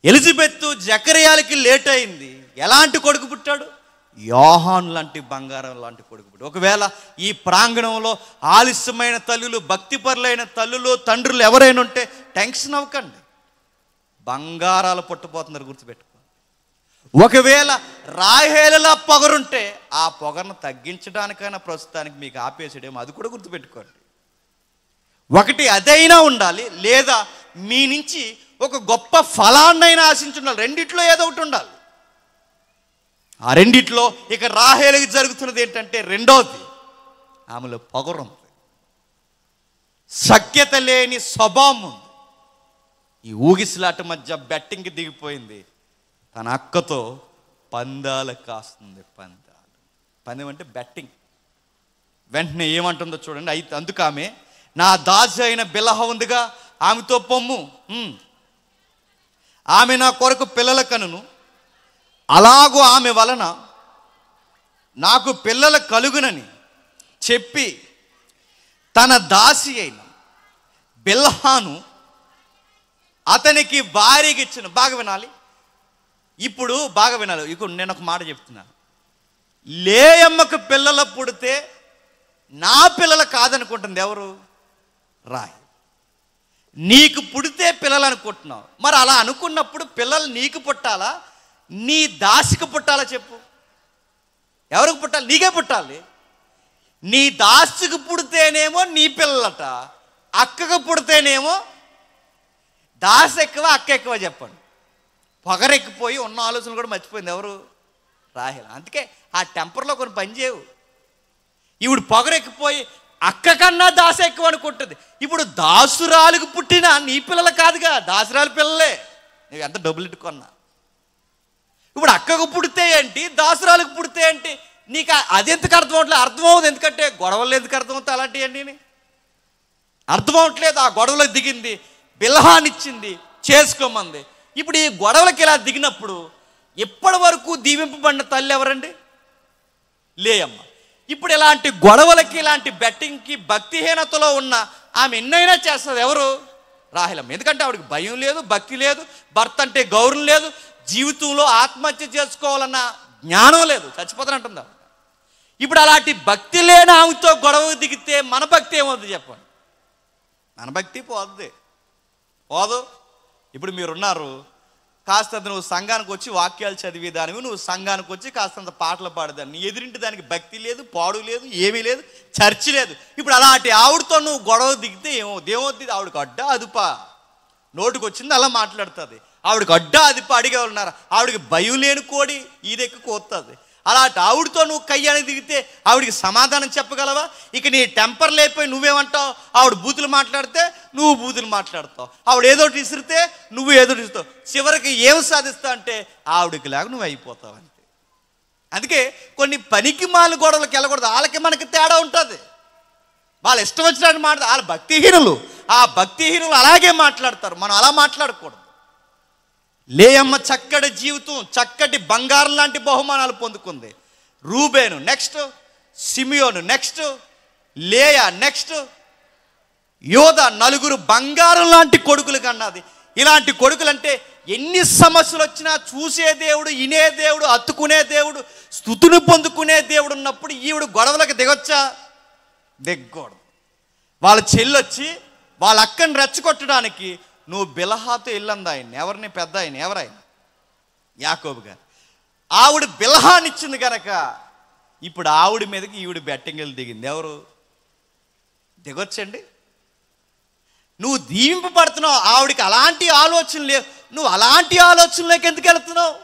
ఎలిజబెత్ జకర్యాలకి లేట్ అయింది. ఎలాంటి కొడుకు పుట్టాడు? యోహాను లాంటి బంగారం లాంటి కొడుకు పుట్టాడు. ఒకవేళ ఈ ప్రాంగణంలో ఆలస్యమైన తల్లులు, భక్తిపరులైన తల్లులు, తండ్రులు ఎవరైనా ఉంటే టెన్షన్ అవ్వకండి, బంగారాలు పుట్టబోతున్నారు, గుర్తుపెట్టుకో. ఒకవేళ రాహేలులా పొగరుంటే ఆ పొగరును తగ్గించడానికైనా ప్రస్తుతానికి మీకు ఆపేసేడేమో, అది కూడా గుర్తుపెట్టుకోండి. ఒకటి అదైనా ఉండాలి, లేదా మీ నుంచి ఒక గొప్ప ఫలాన్నైనా ఆశించుండాలి. రెండిట్లో ఏదో ఒకటి ఉండాలి. ఆ రెండిట్లో ఇక రాహేలుకి జరుగుతున్నది ఏంటంటే, రెండోది, ఆమెలో పొగరుంది, సఖ్యత లేని స్వభావం ఉంది. ఈ ఊగిసలాట మధ్య బెట్టింగ్కి దిగిపోయింది. తన అక్కతో పందాలు కాస్తుంది. పందెం అంటే బెట్టింగ్. వెంటనే ఏమంటుందో చూడండి. అయితే అందుకు ఆమె, నా దాసి అయిన బిలహ ఉందిగా, ఆమెతో పొమ్ము, ఆమె నా కొరకు పిల్లల కనును, అలాగూ ఆమె వలన నాకు పిల్లల కలుగునని చెప్పి తన దాసి అయిన బిల్హాను అతనికి భార్యకి ఇచ్చిన. బాగా వినాలి, ఇప్పుడు బాగా వినాలి. ఇప్పుడు నేను ఒక మాట చెప్తున్నాను. లేయమ్మకు పిల్లలు పుడితే నా పిల్లలు కాదనుకుంటుంది ఎవరు? రాహేలు. నీకు పుడితే పిల్లలు అనుకుంటున్నావు. మరి అలా అనుకున్నప్పుడు పిల్లలు నీకు పుట్టాలా, నీ దాసికి పుట్టాలా చెప్పు? ఎవరికి పుట్టాలి? నీకే పుట్టాలి. నీ దాసికి పుడితేనేమో నీ పిల్లలట, అక్కకు పుడితేనేమో దాసి ఎక్కువ అక్క ఎక్కువ. చెప్పండి. పొగరెక్కిపోయి ఉన్న ఆలోచనలు కూడా మర్చిపోయింది ఎవరు? రాహేలు. అందుకే ఆ టెంపర్లో కొన్ని పని చేయవు. ఇప్పుడు పొగరెక్కిపోయి అక్క కన్నా దాసి ఎక్కువ అనుకుంటుంది. ఇప్పుడు దాసురాలకు పుట్టిన నీ పిల్లలు కాదుగా, దాసురాలు పిల్లలే. నువ్వు ఎంత డబ్బులు ఇట్టుకున్నా. ఇప్పుడు అక్కకు పుడితే ఏంటి, దాసురాలకు పుడితే ఏంటి? నీకు అది ఎందుకు అర్థం అవట్లేదు? అర్థం అవ్వదు. ఎందుకంటే గొడవలు ఎందుకు అర్థం అవుతాయి? అలాంటివన్నీ అర్థం అవట్లేదు. ఆ గొడవలకు దిగింది, బిల్హానిచ్చింది, చేసుకోమంది. ఇప్పుడు ఈ గొడవలకి ఇలా దిగినప్పుడు ఇప్పటి వరకు దీవింపబడిన తల్లి ఎవరండి? లేయమ్మ. ఇప్పుడు ఇలాంటి గొడవలకి, ఇలాంటి బెట్టింగ్కి, భక్తిహీనతలో ఉన్న ఆమె ఎన్నైనా చేస్తుంది ఎవరు? రాహేలమ్మ. ఎందుకంటే ఆవిడకి భయం లేదు, భక్తి లేదు, భర్త అంటే గౌరవం లేదు, జీవితంలో ఆత్మహత్య చేసుకోవాలన్న జ్ఞానం లేదు, చచ్చిపోతానంటుందా. ఇప్పుడు అలాంటి భక్తి లేని ఆమెతో గొడవ దిగితే మన భక్తి ఏమవుతుంది చెప్పండి? మన భక్తి పోద్ది, పోదు. ఇప్పుడు మీరున్నారు, కాస్త నువ్వు సంఘానికి వచ్చి వాక్యాలు చదివేదానివి, నువ్వు సంఘానికి వచ్చి కాస్తంత పాటలు పాడేదాన్ని, ఎదురింటి దానికి భక్తి లేదు, పాడు లేదు, ఏమీ లేదు, చర్చి లేదు. ఇప్పుడు అలాంటి ఆవిడతో నువ్వు గొడవ దిగితే ఏమవుద్ది? ఆవిడకి అడ్డా అదుపా, నోటికి వచ్చింది అలా మాట్లాడుతుంది. ఆవిడకి అడ్డా అదుపా అడిగే ఉన్నారు. ఆవిడకి భయం లేని కోడి ఈదెక్కి కోస్తుంది. అలాంటి ఆవిడతో నువ్వు కయ్యానికి దిగితే ఆవిడికి సమాధానం చెప్పగలవా? ఇక నీ టెంపర్ లేకపోయి నువ్వేమంటావు? ఆవిడ బూతులు మాట్లాడితే నువ్వు బూతులు మాట్లాడతావు, ఆవిడ ఏదోటి ఇసిరితే నువ్వు ఏదోటి ఇస్తావు. చివరికి ఏం సాధిస్తావు అంటే ఆవిడకి లాగా నువ్వు అయిపోతావు అంతే. అందుకే కొన్ని పనికి మాల గొడవలకు వెళ్ళకూడదు. వాళ్ళకి మనకి తేడా ఉంటుంది. వాళ్ళు ఇష్టం వచ్చినట్టు మాట్లాడతారు. వాళ్ళ భక్తిహీనులు, ఆ భక్తిహీనులు అలాగే మాట్లాడతారు. మనం అలా మాట్లాడకూడదు. లేయమ్మ చక్కటి జీవితం, చక్కటి బంగారం లాంటి బహుమానాలు పొందుకుంది. రూబేను, నెక్స్ట్ సిమియోను, నెక్స్ట్ లేయా, నెక్స్ట్ యోధా, 4 బంగారం లాంటి కొడుకులు కన్నది. ఇలాంటి కొడుకులు అంటే ఎన్ని సమస్యలు వచ్చినా చూసే దేవుడు, ఇనే దేవుడు, అత్తుకునే దేవుడు, స్తుతిని పొందుకునే దేవుడు ఉన్నప్పుడు ఈవిడ గొడవలకు దిగొచ్చా? దిగ్గూడదు. వాళ్ళ చెల్లొచ్చి వాళ్ళ అక్కని రెచ్చగొట్టడానికి నువ్వు బిలహాతో వెళ్ళంది. ఆయన ఎవరిని? పెద్ద ఆయన ఎవరాయన? యాకోబు గారు. ఆవిడ బిలహానిచ్చింది కనుక ఇప్పుడు ఆవిడ మీదకి ఈవిడ బెట్టింగలు దిగింది. ఎవరు? దిగొచ్చండి. నువ్వు దీవింపబడుతున్నావు, ఆవిడికి అలాంటి ఆలోచన లేవు, నువ్వు అలాంటి ఆలోచనలోకి ఎందుకు వెళుతున్నావు?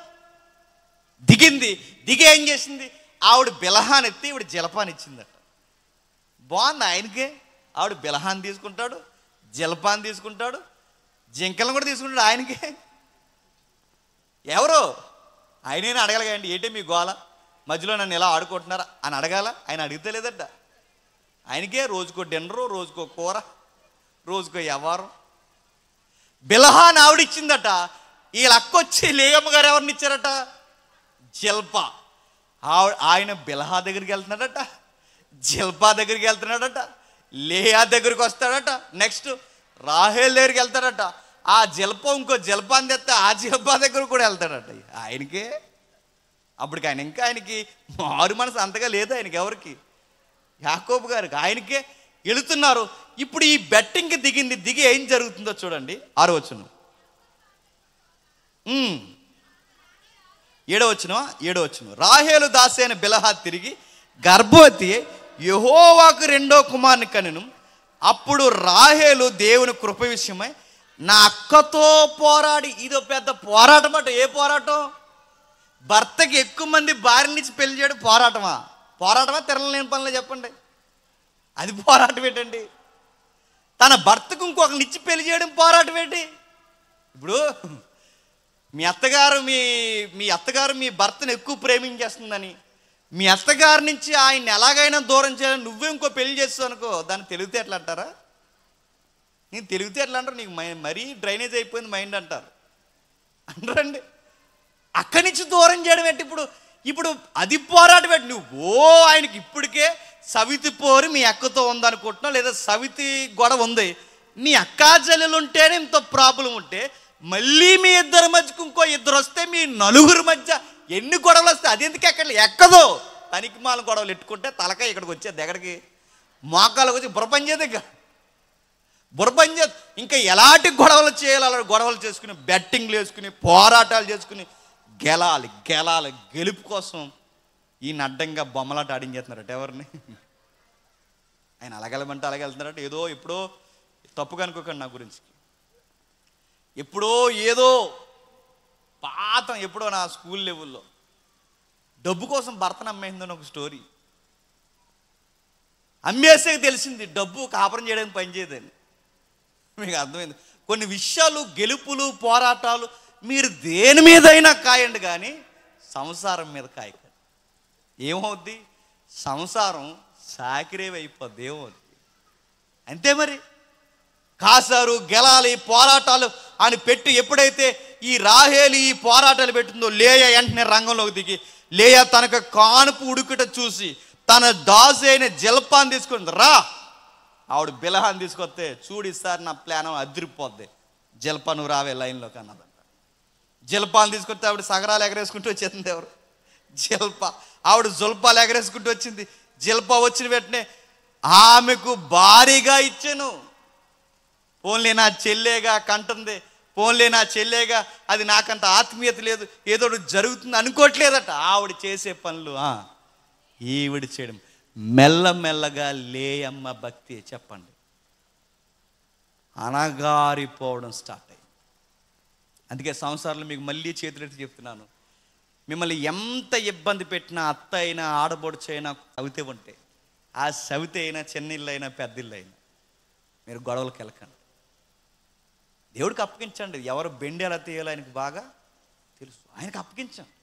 దిగింది. దిగి ఏం చేసింది? ఆవిడ బిలహానెత్తి ఈవిడ జలపాన్ ఇచ్చిందట. బాగుంది ఆయనకే. ఆవిడ బిలహాన్ తీసుకుంటాడు, జలపాన్ తీసుకుంటాడు, జింకలను కూడా తీసుకుంటాడు ఆయనకే. ఎవరు? ఆయనైనా అడగలగండి, ఏంటి మీ గోల, మధ్యలో నన్ను ఎలా ఆడుకుంటున్నారా అని అడగాల? ఆయన అడిగితే లేదట. ఆయనకే రోజుకో డిన్నరు, రోజుకో కూర, రోజుకో వ్యవహారం. బిలహాన్ ఆవిడిచ్చిందట. వీళ్ళ అక్కొచ్చి లేయమ్మ గారు ఎవరిని ఇచ్చారట? జల్పా. ఆయన బిలహా దగ్గరికి వెళ్తున్నాడట, జల్పా దగ్గరికి వెళ్తున్నాడట, లేయా దగ్గరికి వస్తాడట, నెక్స్ట్ రాహేల్ దగ్గరికి వెళ్తాడట. ఆ జల్పా ఇంకో జల్పాని తెస్తే ఆ జల్పా దగ్గర కూడా వెళ్తాడట. ఆయనకే అప్పటికి ఆయనకి మారు మనసు అంతగా లేదు ఆయనకి. ఎవరికి? యాకోబు గారికి. ఆయనకే వెళుతున్నారు. ఇప్పుడు ఈ బెట్టింగ్కి దిగింది. దిగి ఏం జరుగుతుందో చూడండి. 6వ వచనం, 7వ వచనం. రాహేలు దాసైన బిలహా తిరిగి గర్భవతి యెహోవాకు 2వ కుమారుని కనెను. అప్పుడు రాహేలు దేవుని కృప విషయమై నా అక్కతో పోరాడి. ఇదో పెద్ద పోరాటం అట. ఏ పోరాటం? భర్తకి ఎక్కువ మంది భార్యనిచ్చి పెళ్లి చేయడం పోరాటమా? తిరగలేని పనులు చెప్పండి. అది పోరాటం ఏంటండి? తన భర్తకు ఇంకొకరిని ఇచ్చి పెళ్లి చేయడం పోరాటం ఏంటి? ఇప్పుడు మీ అత్తగారు మీ భర్తను ఎక్కువ ప్రేమించేస్తుందని, మీ అత్తగారి నుంచి ఆయన్ని ఎలాగైనా దూరం చేయాలని నువ్వే ఇంకో పెళ్లి చేస్తావు అనుకో, దాన్ని తెలివితే ఎట్లా అంటారా? నేను తెలివితే ఎట్లా అంటారు? నీకు మరీ డ్రైనేజ్ అయిపోయింది మైండ్ అంటారు. అంటారండి. అక్కడి నుంచి దూరం చేయడం ఏంటి? ఇప్పుడు అది పోరాటం ఏంటి? నువ్వు ఆయనకి ఇప్పటికే సవితి పోరు మీ అక్కతో ఉందనుకుంటున్నావు, లేదా సవితి గొడవ ఉంది, మీ అక్కా చెల్లెలు ఉంటేనే ఇంత ప్రాబ్లం ఉంటే మళ్ళీ మీ ఇద్దరి మధ్యకు ఇంకో ఇద్దరు వస్తే మీ 4 మధ్య ఎన్ని గొడవలు వస్తాయి? అది ఎందుకు ఎక్కదో? తనికి మాల గొడవలు ఎట్టుకుంటే తలకాయ ఇక్కడికి వచ్చేది. ఎక్కడికి? మోకాళ్ళకి వచ్చి బుర్రపంచేది. ఇంకా ఎలాంటి గొడవలు చేయాలి? అలా గొడవలు చేసుకుని, బెట్టింగ్లు వేసుకుని, పోరాటాలు చేసుకుని గెలాలి. గెలుపు కోసం ఈయన అడ్డంగా బొమ్మలాట ఆడించేస్తున్నారట. ఎవరిని? ఆయన అలాగెళ్ళమంటే అలాగే వెళ్తున్నారట. ఎప్పుడో తప్పుగా అనుకోకండి నా గురించి. ఎప్పుడో నా స్కూల్ లెవెల్లో డబ్బు కోసం భర్తను అమ్మేసిందని ఒక స్టోరీ. అమ్మేసే తెలిసింది డబ్బు కాపురం చేయడానికి పనిచేయదని. మీకు అర్థమైంది? కొన్ని విషయాలు, గెలుపులు, పోరాటాలు మీరు దేని మీదైనా కాయండి, కానీ సంసారం మీద కాయకండి. ఏమవుద్ది? సంసారం సాకిరేవైపోద్ది. ఏమవుద్ది? అంతే మరి. కాసారు, గెలాలి, పోరాటాలు అని పెట్టి ఎప్పుడైతే ఈ రాహేలు ఈ పోరాటాలు పెట్టిందో, లేయా వెంటనే రంగంలోకి దిగి, లేయా తనకు కానుపు ఉడుకుట చూసి తన దాసు అయిన జల్పాన్ని తీసుకుంది. ఆవిడ బిలహాన్ని తీసుకొస్తే, చూడు సార్ నా ప్లాన్ అదిరిపోద్ది, జల్పా నువ్వు రావే లైన్లోకి అన్నదంట. జల్పాన్ని తీసుకొస్తే ఆవిడ సగరాలు ఎగరేసుకుంటూ వచ్చేసింది. ఎవరు? జల్పా. ఆవిడ జల్పాలు ఎగరేసుకుంటూ వచ్చింది. జల్పా వచ్చిన వెంటనే ఆమెకు భారీగా ఇచ్చాను. పోన్లే నా చెల్లేగా కంటుంది, పోన్లే నా చెల్లేగా, అది నాకంత ఆత్మీయత లేదు, ఏదో జరుగుతుంది అనుకోవట్లేదట. ఆవిడ చేసే పనులు ఈవిడ చేయడం. మెల్లమెల్లగా లేయమ్మ భక్తి చెప్పండి అనగారిపోవడం స్టార్ట్ అయ్యింది. అందుకే సంసారంలో మీకు మళ్ళీ చేతులెత్తి చెప్తున్నాను, మిమ్మల్ని ఎంత ఇబ్బంది పెట్టినా, అత్త అయినా, ఆడబొడుచైనా, సవితే ఉంటే, ఆ సవితే అయినా, చిన్నిళ్ళు అయినా, పెద్దిళ్ళు అయినా, మీరు గొడవలకు వెళ్ళకండి. దేవుడికి అప్పగించండి. ఎవరు బెండి ఎలా తీయాలో ఆయనకు బాగా తెలుసు. ఆయనకు అప్పగించండి.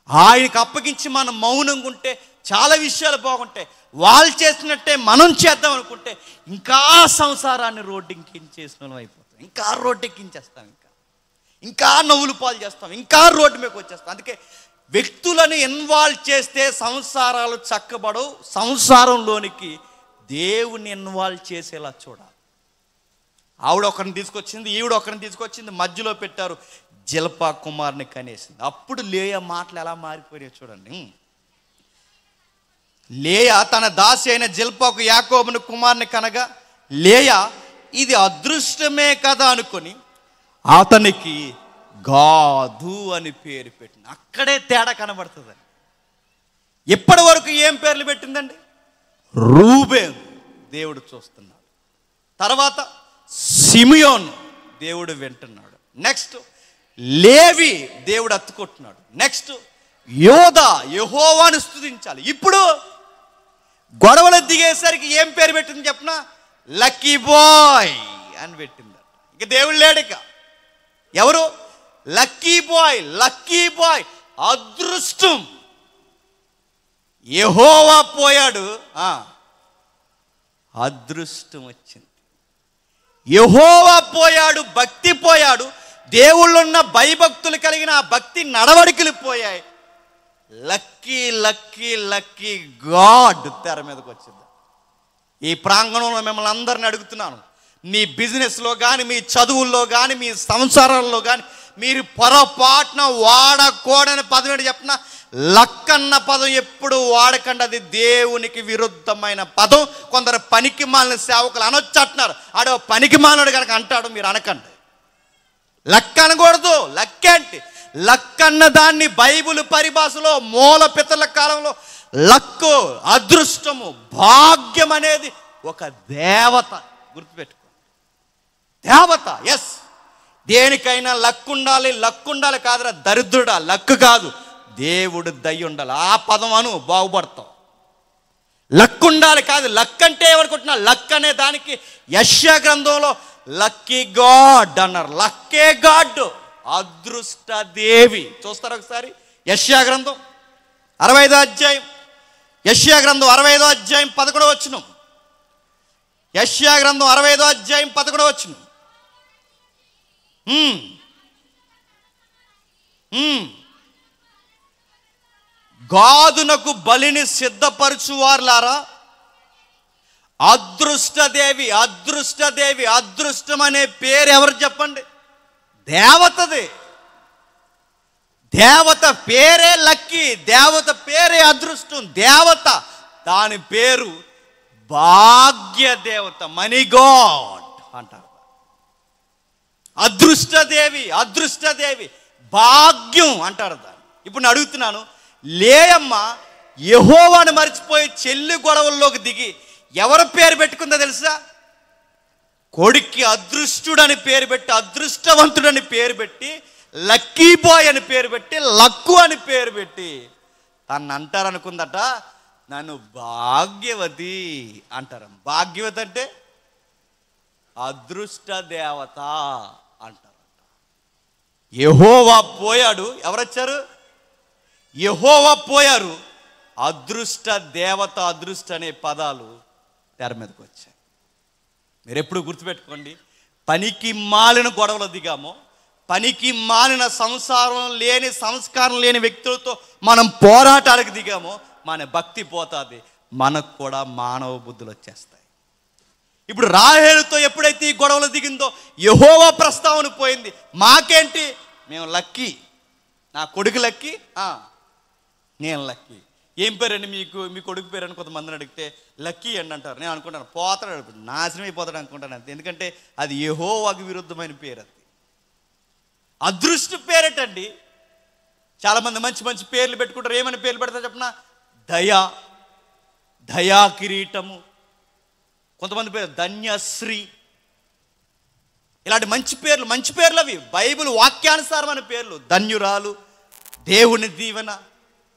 ఆయనకు అప్పగించి మనం మౌనంగా ఉంటే చాలా విషయాలు బాగుంటాయి. వాళ్ళు చేసినట్టే మనం చేద్దాం అనుకుంటే ఇంకా సంసారాన్ని రోడ్డెక్కించేసిన వాళ్ళం అయిపోతాం. ఇంకా రోడ్డెక్కించేస్తాం, ఇంకా నవ్వులు పాలు చేస్తాం, ఇంకా రోడ్డు మీదకి వచ్చేస్తాం. అందుకే వ్యక్తులను ఇన్వాల్వ్ చేస్తే సంసారాలు చక్కబడవు. సంసారంలోనికి దేవుని ఇన్వాల్వ్ చేసేలా చూడాలి. ఆవిడ ఒకరిని తీసుకొచ్చింది, ఈవిడ ఒకరిని తీసుకొచ్చింది, మధ్యలో పెట్టారు, జిల్పా కుమారుని కనేసింది. అప్పుడు లేయా మాటలు ఎలా మారిపోయాయి చూడండి. లేయా తన దాసి అయిన జిల్పాకు యాకోబుని కుమారుని కనగా లేయా ఇది అదృష్టమే కదా అనుకొని అతనికి గాదు అని పేరు పెట్టింది. అక్కడే తేడా కనబడుతుందండి. ఇప్పటి వరకు ఏం పేర్లు పెట్టిందండి? రూబేన్, దేవుడు చూస్తున్నాడు. తర్వాత సిమియోను, దేవుడు వింటున్నాడు. నెక్స్ట్ లేవి, దేవుడు అత్తుకుంటున్నాడు. నెక్స్ట్ యోధా, యెహోవాను స్తుతించాలి. ఇప్పుడు గొడవలు దిగేసరికి ఏం పేరు పెట్టింది చెప్పనా? లక్కీ బాయ్ అని పెట్టిందట. ఇక దేవుడు లేడిక. ఎవరు? Lucky boy. లక్కీ బాయ్ అదృష్టం. యెహోవా పోయాడు, అదృష్టం వచ్చింది. యెహోవా పోయాడు, భక్తి పోయాడు. దేవుళ్ళున్న భయభక్తులు కలిగిన ఆ భక్తి నడవడికలు పోయాయి. లక్కీ లక్కీ లక్కీ గాడ్ తెర మీదకి వచ్చింది. ఈ ప్రాంగణంలో మిమ్మల్ని అందరిని అడుగుతున్నాను, మీ బిజినెస్లో కానీ, మీ చదువుల్లో కానీ, మీ సంసారాల్లో కానీ మీరు పొరపాటున వాడకూడని పదం ఏంటి చెప్పిన? లక్కన్న పదం ఎప్పుడు వాడకండి. అది దేవునికి విరుద్ధమైన పదం. కొందరు పనికి మాలిన సేవకులు అనొచ్చు అంటున్నారు. ఆడో పనికి మాలినడు కనుక అంటాడు, మీరు అనకండి. లక్క అనకూడదు. లక్కేంటి? లక్కన్న దాన్ని బైబిల్ పరిభాషలో మూల పితల కాలంలో లక్కు, అదృష్టము, భాగ్యం అనేది ఒక దేవత. గుర్తుపెట్టుకో, దేవత. ఎస్, దేనికైనా లక్కు ఉండాలి. లక్కు ఉండాలి కాదురా దరిద్రుడా, లక్కు కాదు, దేవుడు దయ ఉండాలి. ఆ పదం అను, బాగుపడతావు. లక్కు ఉండాలి కాదు. లక్ అంటే ఏమనుకుంటున్నా? లక్ అనే దానికి యెషయా గ్రంథంలో లక్కీ గాడ్ అన్నారు. లక్కే గాడ్, అదృష్ట దేవి. చూస్తారు ఒకసారి యెషయా గ్రంథం 65వ అధ్యాయం. యెషయా గ్రంథం 65వ అధ్యాయం 11వ వచనం. యెషయా గ్రంథం 65వ అధ్యాయం 11వ వచనం. గాదునకు బలిని సిద్ధపరచువారులారా, అదృష్టదేవి. అదృష్టదేవి, అదృష్టం అనే పేరు ఎవరు చెప్పండి? దేవతది. దేవత పేరే లక్కీ, దేవత పేరే అదృష్టం. దేవత దాని పేరు భాగ్య దేవత, మనీ గాడ్ అంటారు. అదృష్టదేవి, అదృష్టదేవి, భాగ్యం అంటారు దాన్ని. ఇప్పుడు నేను అడుగుతున్నాను, లేయమ్మ యెహోవాను మర్చిపోయి చెల్లి గొడవల్లోకి దిగి ఎవరి పేరు పెట్టుకుందో తెలుసా? కొడుక్కి అదృష్టుడని పేరు పెట్టి, అదృష్టవంతుడని పేరు పెట్టి, లక్కీ బాయ్ అని పేరు పెట్టి, లక్కు అని పేరు పెట్టి తను అంటారనుకుందట, నన్ను భాగ్యవతి అంటారు. భాగ్యవతి అంటే అదృష్ట దేవత అంటారంట. యెహోవా పోయాడు, ఎవరొచ్చారు? యెహోవా పోయారు, అదృష్ట దేవత, అదృష్ట అనే పదాలు తెర మీదకి వచ్చాయి. మీరు ఎప్పుడు గుర్తుపెట్టుకోండి, పనికి మాలిన గొడవలు దిగామో, పనికి మాలిన సంసారం లేని, సంస్కారం లేని వ్యక్తులతో మనం పోరాటాలకు దిగామో మన భక్తి పోతుంది, మనకు కూడా మానవ బుద్ధులు వచ్చేస్తాయి. ఇప్పుడు రాహేలుతో ఎప్పుడైతే ఈ గొడవలు దిగిందో యెహోవా ప్రస్తావన పోయింది. మాకేంటి, మేము లక్కీ, నా కొడుకు లక్కీ, నేను లక్కీ. ఏం పేరండి మీకు, మీ కొడుకు పేరు అని కొంతమందిని అడిగితే లక్కీ అండి అంటారు. నేను అనుకుంటాను పోతాడు, నాశనం అయిపోతాడు అనుకుంటాను అంతే. ఎందుకంటే అది యెహోవాకి విరుద్ధమైన పేరు. అది అదృష్ట పేరేటండి. చాలామంది మంచి మంచి పేర్లు పెట్టుకుంటారు. ఏమని పేర్లు పెడతారు చెప్పిన? దయా, దయా కిరీటము, కొంతమంది పేరు ధన్యశ్రీ. ఇలాంటి మంచి పేర్లు, మంచి పేర్లు అవి, బైబిల్ వాక్యానుసారమైన పేర్లు. ధన్యురాలు, దేవుని దీవెన,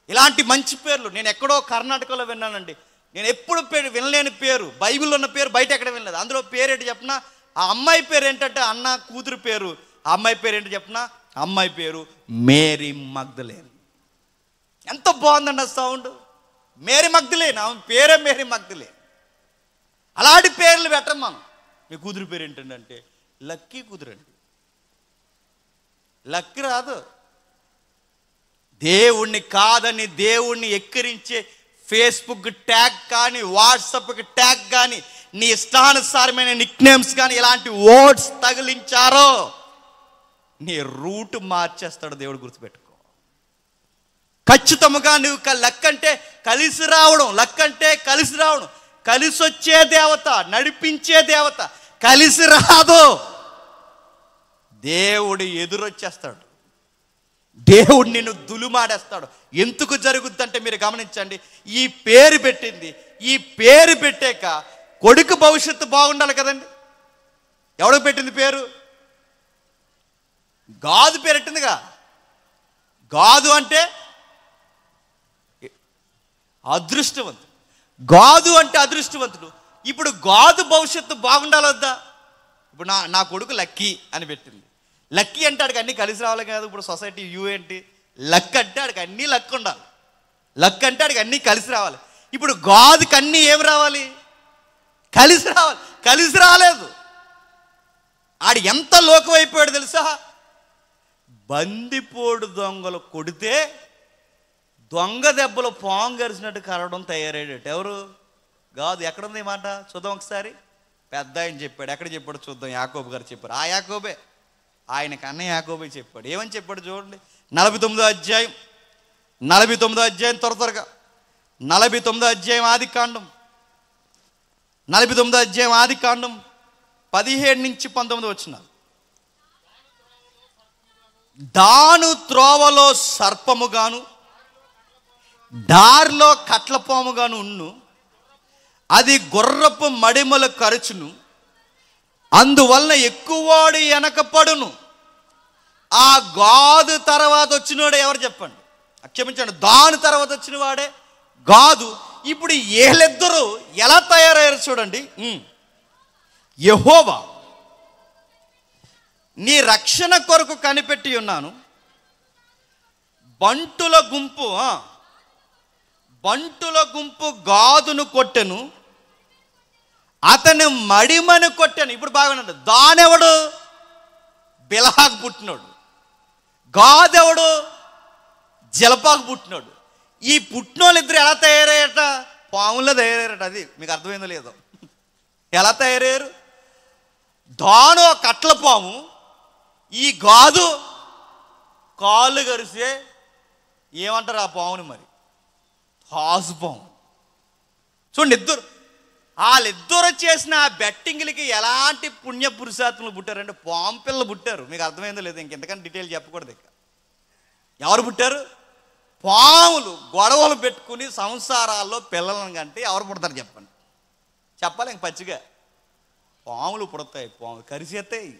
ఇలాంటి మంచి పేర్లు. నేను ఎక్కడో కర్ణాటకలో విన్నానండి. నేను ఎప్పుడు వినలేని పేరు, బైబిల్లో ఉన్న పేరు బయట ఎక్కడ వినలేదు. అందులో పేరేంటి చెప్పిన? ఆ అమ్మాయి పేరు ఏంటంటే అన్న కూతురు పేరు. ఆ అమ్మాయి పేరు ఏంటి చెప్పిన? అమ్మాయి పేరు మేరీ మగ్దలేన్. ఎంత బాగుందండి ఆ సౌండ్, మేరీ మగ్దలేన్. ఆమె పేరే మేరీ మగ్దలేన్. అలాంటి పేర్లు పెట్టం మనం. మీ కూతురు పేరు ఏంటండి అంటే లక్కీ కూతురండి. లక్కీ రాదు, దేవుణ్ణి కాదని దేవుణ్ణి ఎక్కిరించే ఫేస్బుక్ ట్యాగ్ కానీ, వాట్సాప్కి ట్యాగ్ కానీ, నీ ఇష్టానుసారమైన నిక్నేమ్స్ కానీ ఇలాంటి వర్డ్స్ తగిలించారో నీ రూట్ మార్చేస్తాడు దేవుడు, గుర్తుపెట్టుకో. ఖచ్చితంగా నువ్వు లక్కంటే కలిసి రావడం, లక్కంటే కలిసి రావడం, కలిసి వచ్చే దేవత, నడిపించే దేవత కలిసి రాదు. దేవుడు ఎదురొచ్చేస్తాడు, దేవుడు నిన్ను దులుమాడేస్తాడు. ఎందుకు జరుగుద్దంటే మీరు గమనించండి, ఈ పేరు పెట్టింది, ఈ పేరు పెట్టాక కొడుకు భవిష్యత్తు బాగుండాలి కదండి. ఎవడికి పెట్టింది పేరు? గాదు పేరు పెట్టిందిగా. గాదు అంటే అదృష్టవంతుడు, గాదు అంటే అదృష్టవంతుడు. ఇప్పుడు గాదు భవిష్యత్తు బాగుండాలి వద్దా? ఇప్పుడు నా కొడుకు లక్కీ అని పెట్టింది. లక్కీ అంటే ఆడికి అన్నీ కలిసి రావాలి కాదు. ఇప్పుడు సొసైటీ యూ ఏంటి? లక్ అంటే ఆడికి అన్నీ లక్ ఉండాలి, లక్ అంటే ఆడికి అన్నీ కలిసి రావాలి. ఇప్పుడు గాదుకి అన్నీ ఏం రావాలి? కలిసి రావాలి. కలిసి రాలేదు. ఆడు ఎంత లోకమైపోయాడు తెలుసా? బందిపోడు దొంగలు కొడితే దొంగ దెబ్బలు పాము గరిచినట్టు కరవడం తయారయ్యాడు. ఎవరు? గాదు. ఎక్కడుంది ఈ మాట? చూద్దాం ఒకసారి. పెద్ద ఆయన చెప్పాడు. ఎక్కడ చెప్పాడు చూద్దాం. యాకోబు గారు చెప్పారు. ఆ యాకోబే, ఆయన కన్నా యాకోబే చెప్పాడు. ఏమని చెప్పాడు చూడండి. 49వ అధ్యాయం, 49వ అధ్యాయం త్వరగా 49వ అధ్యాయం ఆదికాండం, 49వ అధ్యాయం ఆదికాండం 17 నుంచి 19 వచనాలు. దాను త్రోవలో సర్పముగాను దారిలో కట్లపాముగాను ఉన్ను, అది గుర్రపు మడిమల కరచును, అందువలన ఎక్కువవాడు వెనకపడును. ఆ గాదు తర్వాత వచ్చినవాడే ఎవరు చెప్పండి? క్షమించండి, దాని తర్వాత వచ్చిన వాడే గాదు. ఇప్పుడు వీళ్ళిద్దరూ ఎలా తయారయ్యారు చూడండి. యెహోవా నీ రక్షణ కొరకు కనిపెట్టి ఉన్నాను, బంటుల గుంపు గాదును కొట్టెను, అతను మడిమను కొట్టాను. ఇప్పుడు బాగున్నాడు. దానెవడు? బిలహాకు పుట్టినోడు. గాదెవడు? జలపాకు పుట్టినోడు. ఈ పుట్టినోళ్ళు ఇద్దరు ఎలా తయారయ్యారట? పాముల్లో తయారయ్యారట. అది మీకు అర్థమైందో లేదో. ఎలా తయారయ్యారు? దాను కట్ల పాము, ఈ గాదు కాళ్ళు కరిసే ఏమంటారు ఆ పాముని? మరి హాజు పాము. చూడండి, వాళ్ళిద్దరు చేసిన ఆ బెట్టింగ్లకి ఎలాంటి పుణ్య పురుషాత్మలు పుట్టారంటే పాము పిల్లలు పుట్టారు. మీకు అర్థమైందో లేదు, ఇంకెంతకన్నా డీటెయిల్ చెప్పకూడదు. ఇక ఎవరు పుట్టారు? పాములు గొడవలు పెట్టుకుని సంసారాల్లో పిల్లలను కంటే ఎవరు పుడతారు చెప్పండి? చెప్పాలి ఇంక పచ్చిగా. పాములు పుడతాయి, పాములు కరిసేస్తాయి,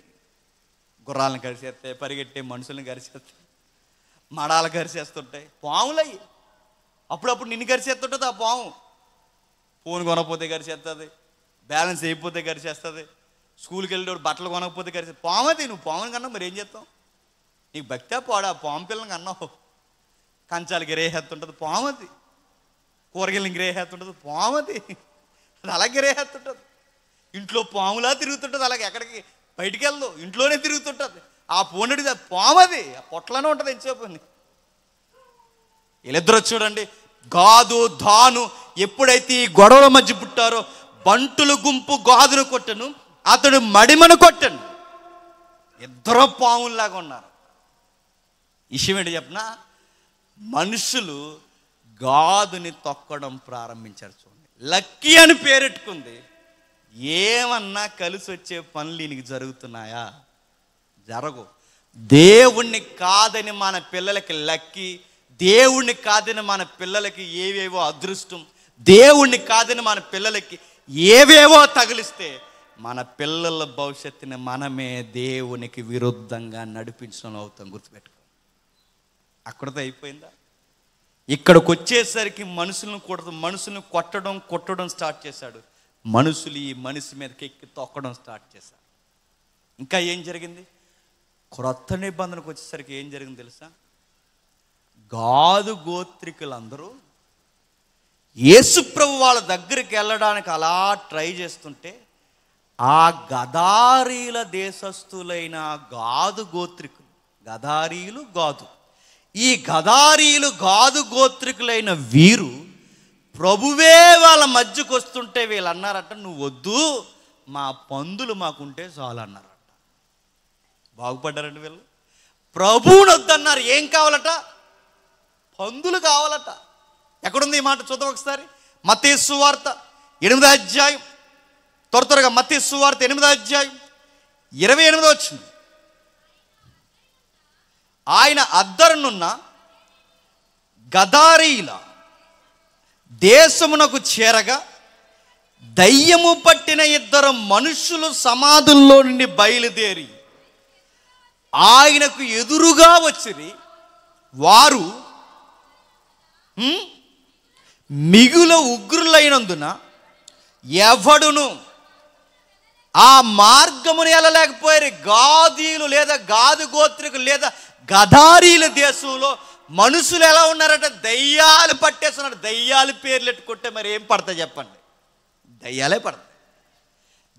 గుర్రాలను కరిసేస్తాయి, పరిగెట్టే మనుషులను కరిసేస్తాయి, మడాలు కరిసేస్తుంటాయి. పాములయ్యి అప్పుడప్పుడు నిన్ను కరిసేస్తుంటుంది ఆ పాము. ఫోన్ కొనకపోతే కరిచేస్తుంది, బ్యాలెన్స్ అయిపోతే కరిచేస్తుంది, స్కూల్కి వెళ్ళేవాడు బట్టలు కొనకపోతే కరిచేస్తుంది. పామది. నువ్వు పాముని కన్నా మరి ఏం చేస్తావు? నీకు భక్తే పాడా పాము పిల్లలకి అన్నావు. కంచాలు గిరేహేస్తుంటుంది పామది, కూరగాయలు గిరేహేస్తుంటుంది పామది, అది అలా గిరేహేస్తుంటుంది. ఇంట్లో పాములా తిరుగుతుంటుంది, అలాగే ఎక్కడికి బయటికి వెళ్దు, ఇంట్లోనే తిరుగుతుంటుంది. ఆ పోనడిది పామది, ఆ పొట్లనే ఉంటుంది ఎంతసేపు. వీళ్ళిద్దరు చూడండి, గాదు దాను ఎప్పుడైతే ఈ గొడవల మధ్య పుట్టారో బంటుల గుంపు గాదును కొట్టను, అతడు మడిమను కొట్టను. ఇద్దరు పాముల్లాగా ఉన్నారు. విషయం ఏంటి చెప్పనా? మనుషులు గాదుని తొక్కడం ప్రారంభించారు. చూడండి, లక్కీ అని పేరెట్టుకుంది. ఏమన్నా కలిసి వచ్చే పనులు ఈయనకి జరుగుతున్నాయా? జరగవు. దేవుణ్ణి కాదని మన పిల్లలకి లక్కీ, దేవుణ్ణి కాదని మన పిల్లలకి ఏవేవో అదృష్టం, దేవుణ్ణి కాదని మన పిల్లలకి ఏవేవో తగిలిస్తే మన పిల్లల భవిష్యత్తుని మనమే దేవునికి విరుద్ధంగా నడిపించడం అవుతాం. గుర్తుపెట్టుకో. అక్కడితో అయిపోయిందా? ఇక్కడికి వచ్చేసరికి మనుషులను కొట్టడం స్టార్ట్ చేశాడు. మనుషులు ఈ మనిషి మీదకి ఎక్కి తొక్కడం స్టార్ట్ చేశారు. ఇంకా ఏం జరిగింది? క్రొత్త నిబంధనకు వచ్చేసరికి ఏం జరిగింది తెలుసా? గాదు గోత్రికులందరూ యేసుప్రభు వాళ్ళ దగ్గరికి వెళ్ళడానికి అలా ట్రై చేస్తుంటే ఆ గదారీల దేశస్థులైన గాదు గోత్రికులు, గదారీలు గాదు, ఈ గదారీలు గాదు గోత్రికులైన వీరు ప్రభువే వాళ్ళ మధ్యకు వస్తుంటే వీళ్ళు అన్నారట, నువ్వు వద్దు, మా పందులు మాకుంటే చాలు అన్నారట. బాగుపడ్డారండి వీళ్ళు. ప్రభువుని వద్దన్నారు. ఏం కావాలట? పందులు కావాలట. ఎక్కడుంది ఈ మాట? చూద్దాం ఒకసారి. మత్తయి సువార్త 8వ అధ్యాయం, త్వరగా మత్తయి సువార్త 8వ అధ్యాయం 28వ వచనం. ఆయన అద్దరునున్న గదారీల దేశమునకు చేరగా దయ్యము పట్టిన 2 మనుషులు సమాధుల్లో నుండి బయలుదేరి ఆయనకు ఎదురుగా వచ్చిరి. వారు మిగుల ఉగ్రులైనందున ఎవడును ఆ మార్గమును వెళ్ళలేకపోయారు. గాదీలు లేదా గాదు గోత్రికులు లేదా గదారీల దేశంలో మనుషులు ఎలా ఉన్నారట? దయ్యాలు పట్టేస్తున్నారు. దయ్యాలు పేర్లు పెట్టుకుంటే మరి ఏం పడతాయి చెప్పండి? దయ్యాలే పడతాయి.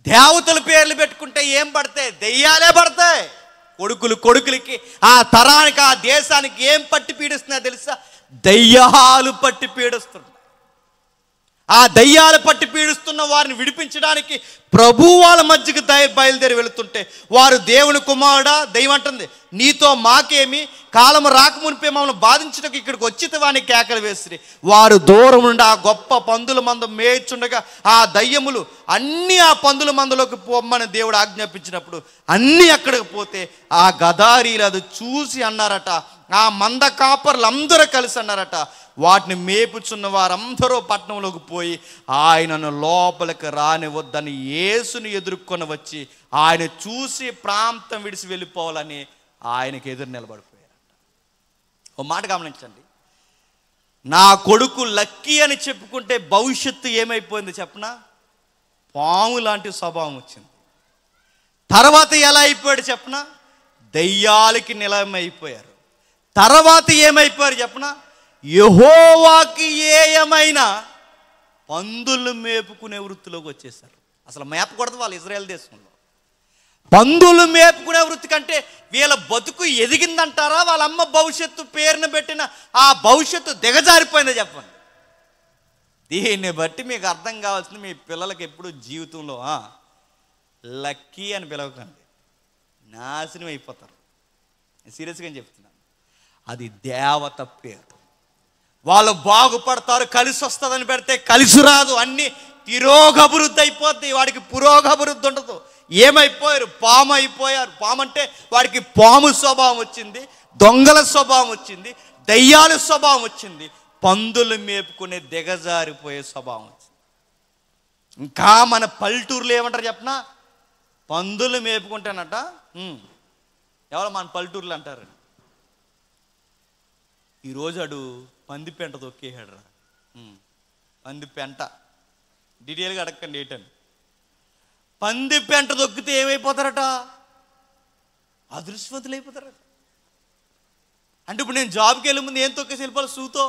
దేవతల పేర్లు పెట్టుకుంటే ఏం పడతాయి? దయ్యాలే పడతాయి. కొడుకులకి ఆ తరానికి ఆ దేశానికి ఏం పట్టి పీడిస్తున్నాయో తెలుసా? దయ్యాలు పట్టి పీడిస్తున్నాయి. ఆ దయ్యాలు పట్టి పీడిస్తున్న వారిని విడిపించడానికి ప్రభు వాళ్ళ మధ్యకి బయలుదేరి వెళుతుంటే వారు, దేవుని కుమారుడా, దయ్యం అంటుంది, నీతో మాకేమి, కాలము రాకమునిపే మమ్మల్ని బాధించడానికి ఇక్కడికి వచ్చితే వాడిని కేకలు వేసిరి. వారు దూరం నుండి ఆ గొప్ప పందుల మంద మేచుండగా ఆ దయ్యములు అన్నీ ఆ పందుల మందలోకి పోమ్మని దేవుడు ఆజ్ఞాపించినప్పుడు అన్నీ అక్కడికి పోతే ఆ గదారీలు అది చూసి అన్నారట, ఆ మంద కాపర్లు అందరూ కలిసి అన్నారట, వాటిని మేపుచున్న వారందరూ పట్టణంలోకి పోయి ఆయనను లోపలికి రానివద్దని యేసుని ఎదుర్కొని వచ్చి ఆయన చూసి ప్రాంతం విడిచి వెళ్ళిపోవాలని ఆయనకి ఎదురు నిలబడిపోయారట. ఓ మాట గమనించండి. నా కొడుకు లక్కీ అని చెప్పుకుంటే భవిష్యత్తు ఏమైపోయింది చెప్పనా? పాము లాంటి స్వభావం వచ్చింది. తర్వాత ఎలా అయిపోయాడు చెప్పనా? దయ్యాలకి నిలయమైపోయారు. తర్వాత ఏమైపోయారు చెప్పనా? యెహోవాకి ఏయమైన పందులు మేపుకునే వృత్తిలోకి వచ్చేసారు. అసలు మేపకూడదు వాళ్ళు ఇజ్రాయెల్ దేశంలో. పందులు మేపుకునే వృత్తి కంటే వీళ్ళ బతుకు ఎదిగిందంటారా? వాళ్ళ అమ్మ భవిష్యత్తు పేరును పెట్టిన ఆ భవిష్యత్తు దిగజారిపోయిందో చెప్పండి. దీన్ని బట్టి మీకు అర్థం కావాల్సింది, మీ పిల్లలకి ఎప్పుడు జీవితంలో లక్కీ అని పిలవకండి, నాశనం అయిపోతారు. సీరియస్గా చెప్తున్నాను. అది దేవత పేరు. వాళ్ళు బాగుపడతారు, కలిసి వస్తుందని పెడితే కలిసి రాదు. అన్నీ తిరోగభివృద్ధి అయిపోద్ది. వాడికి పురోగభివృద్ధి ఉండదు. ఏమైపోయారు? పాము అయిపోయారు. పాము అంటే వాడికి పాము స్వభావం వచ్చింది, దొంగల స్వభావం వచ్చింది, దయ్యాల స్వభావం వచ్చింది, పందులు మేపుకునే దిగజారిపోయే స్వభావం వచ్చింది. ఇంకా మన పల్లెటూరులో ఏమంటారు చెప్పనా? పందులు మేపుకుంటానట. ఎవరో మన పల్లెటూరులో అంటారు, ఈరోజు అడు పంది పెంట తొక్కేసాడు రా. పంది పెంట డీటెయిల్గా అడగండి ఏంటని. పంది పెంట తొక్కితే ఏమైపోతారట? అదృష్టవంతులు అయిపోతారట. అంటే ఇప్పుడు నేను జాబ్కి వెళ్ళే ముందు ఏం తొక్కేసి వెళ్ళిపోవాలి? సూతో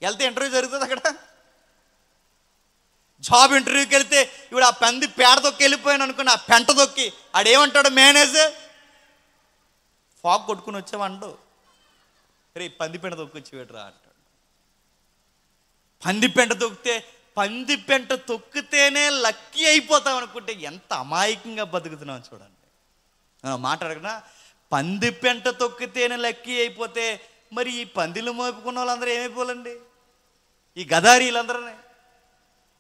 వెళ్తే ఇంటర్వ్యూ జరుగుతుంది అక్కడ. జాబ్ ఇంటర్వ్యూకి వెళ్తే ఇప్పుడు ఆ పంది పేడ తొక్కి వెళ్ళిపోయాను అనుకుని ఆ పెంట తొక్కి ఆడేమంటాడు మేనేజర్? ఫాగ్ కొట్టుకుని వచ్చామండు, రే పందిపెంట తొక్కొచ్చి పెట్టరా అంటాడు. పందిపెంట తొక్కితే, పందిపెంట తొక్కితేనే లక్కీ అయిపోతాం అనుకుంటే ఎంత అమాయకంగా బతుకుతున్నాం చూడండి. మాట్లాడకనా? పందిపెంట తొక్కితేనే లక్కీ అయిపోతే మరి ఈ పందిలు మోపుకున్న వాళ్ళందరూ ఏమైపోవాలండి? ఈ గదారీలందరూ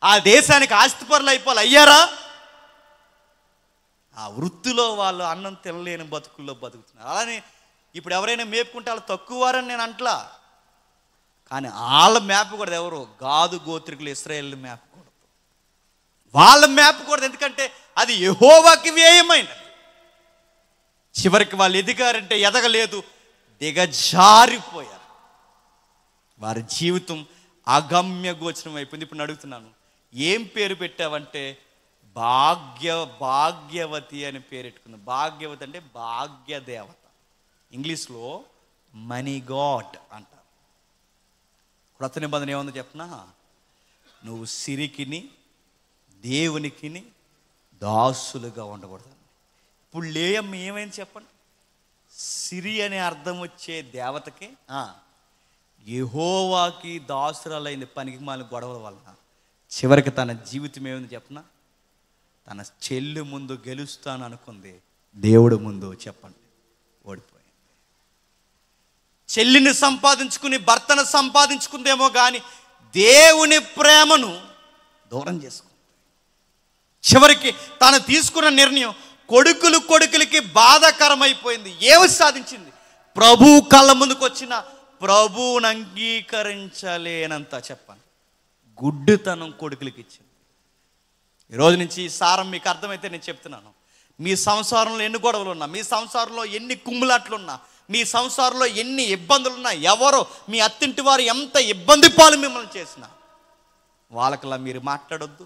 ఆ దేశానికి ఆస్తిపరులు అయిపోవాలి. అయ్యారా? ఆ వృత్తిలో వాళ్ళు అన్నం తినలేని బతుకుల్లో బతుకుతున్నారు. అలానే ఇప్పుడు ఎవరైనా మేపుకుంటే వాళ్ళు తక్కువవారని నేను అంటలా, కానీ వాళ్ళ మేపకూడదు. ఎవరు? గాదు గోత్రికులు ఇశ్రాయేలు మేపకూడదు. వాళ్ళ మేపకూడదు. ఎందుకంటే అది యెహోవాకి వ్యయమైనది. చివరికి వాళ్ళు ఎదిగారంటే ఎదగలేదు, దిగజారిపోయారు. వారి జీవితం అగమ్య గోచరం అయిపోయింది. ఇప్పుడు అడుగుతున్నాను, ఏం పేరు పెట్టావంటే భాగ్యవతి అని పేరు పెట్టుకుంది. భాగ్యవతి అంటే భాగ్యదేవత. ఇంగ్లీష్లో మనీ గాడ్ అంటారు. క్రొత్త నిబంధన ఏముందో చెప్పనా? నువ్వు సిరికిని దేవునికిని దాసులుగా ఉండకూడదు. ఇప్పుడు లేయమ్మ ఏమైంది చెప్పండి? సిరి అనే అర్థం వచ్చే దేవతకి యెహోవాకి దాసురాలైంది పనికి మాలిన గొడవల వలన చివరికి తన జీవితం ఏముంది చెప్పనా, తన చెల్లి ముందు గెలుస్తాను అనుకుంది, దేవుడు ముందు చెప్పండి ఓడిపోయింది. చెల్లిని సంపాదించుకుని భర్తను సంపాదించుకుందేమో కానీ దేవుని ప్రేమను దూరం చేసుకుంది. చివరికి తను తీసుకున్న నిర్ణయం కొడుకులకి బాధాకరమైపోయింది. ఏమి సాధించింది? ప్రభు కళ్ళ ముందుకు వచ్చిన ప్రభువుని అంగీకరించలేనంత చెప్పండి గుడ్డితనం కొడుకులకి ఇచ్చింది. ఈరోజు నుంచి ఈ సారం మీకు అర్థమైతే నేను చెప్తున్నాను, మీ సంసారంలో ఎన్ని గొడవలు ఉన్నా, మీ సంసారంలో ఎన్ని కుమ్ములాట్లున్నా, మీ సంసారంలో ఎన్ని ఇబ్బందులున్నా, ఎవరో మీ అత్తింటి వారు ఎంత ఇబ్బంది పాలు మిమ్మల్ని చేసినా వాళ్ళకిలా మీరు మాట్లాడొద్దు,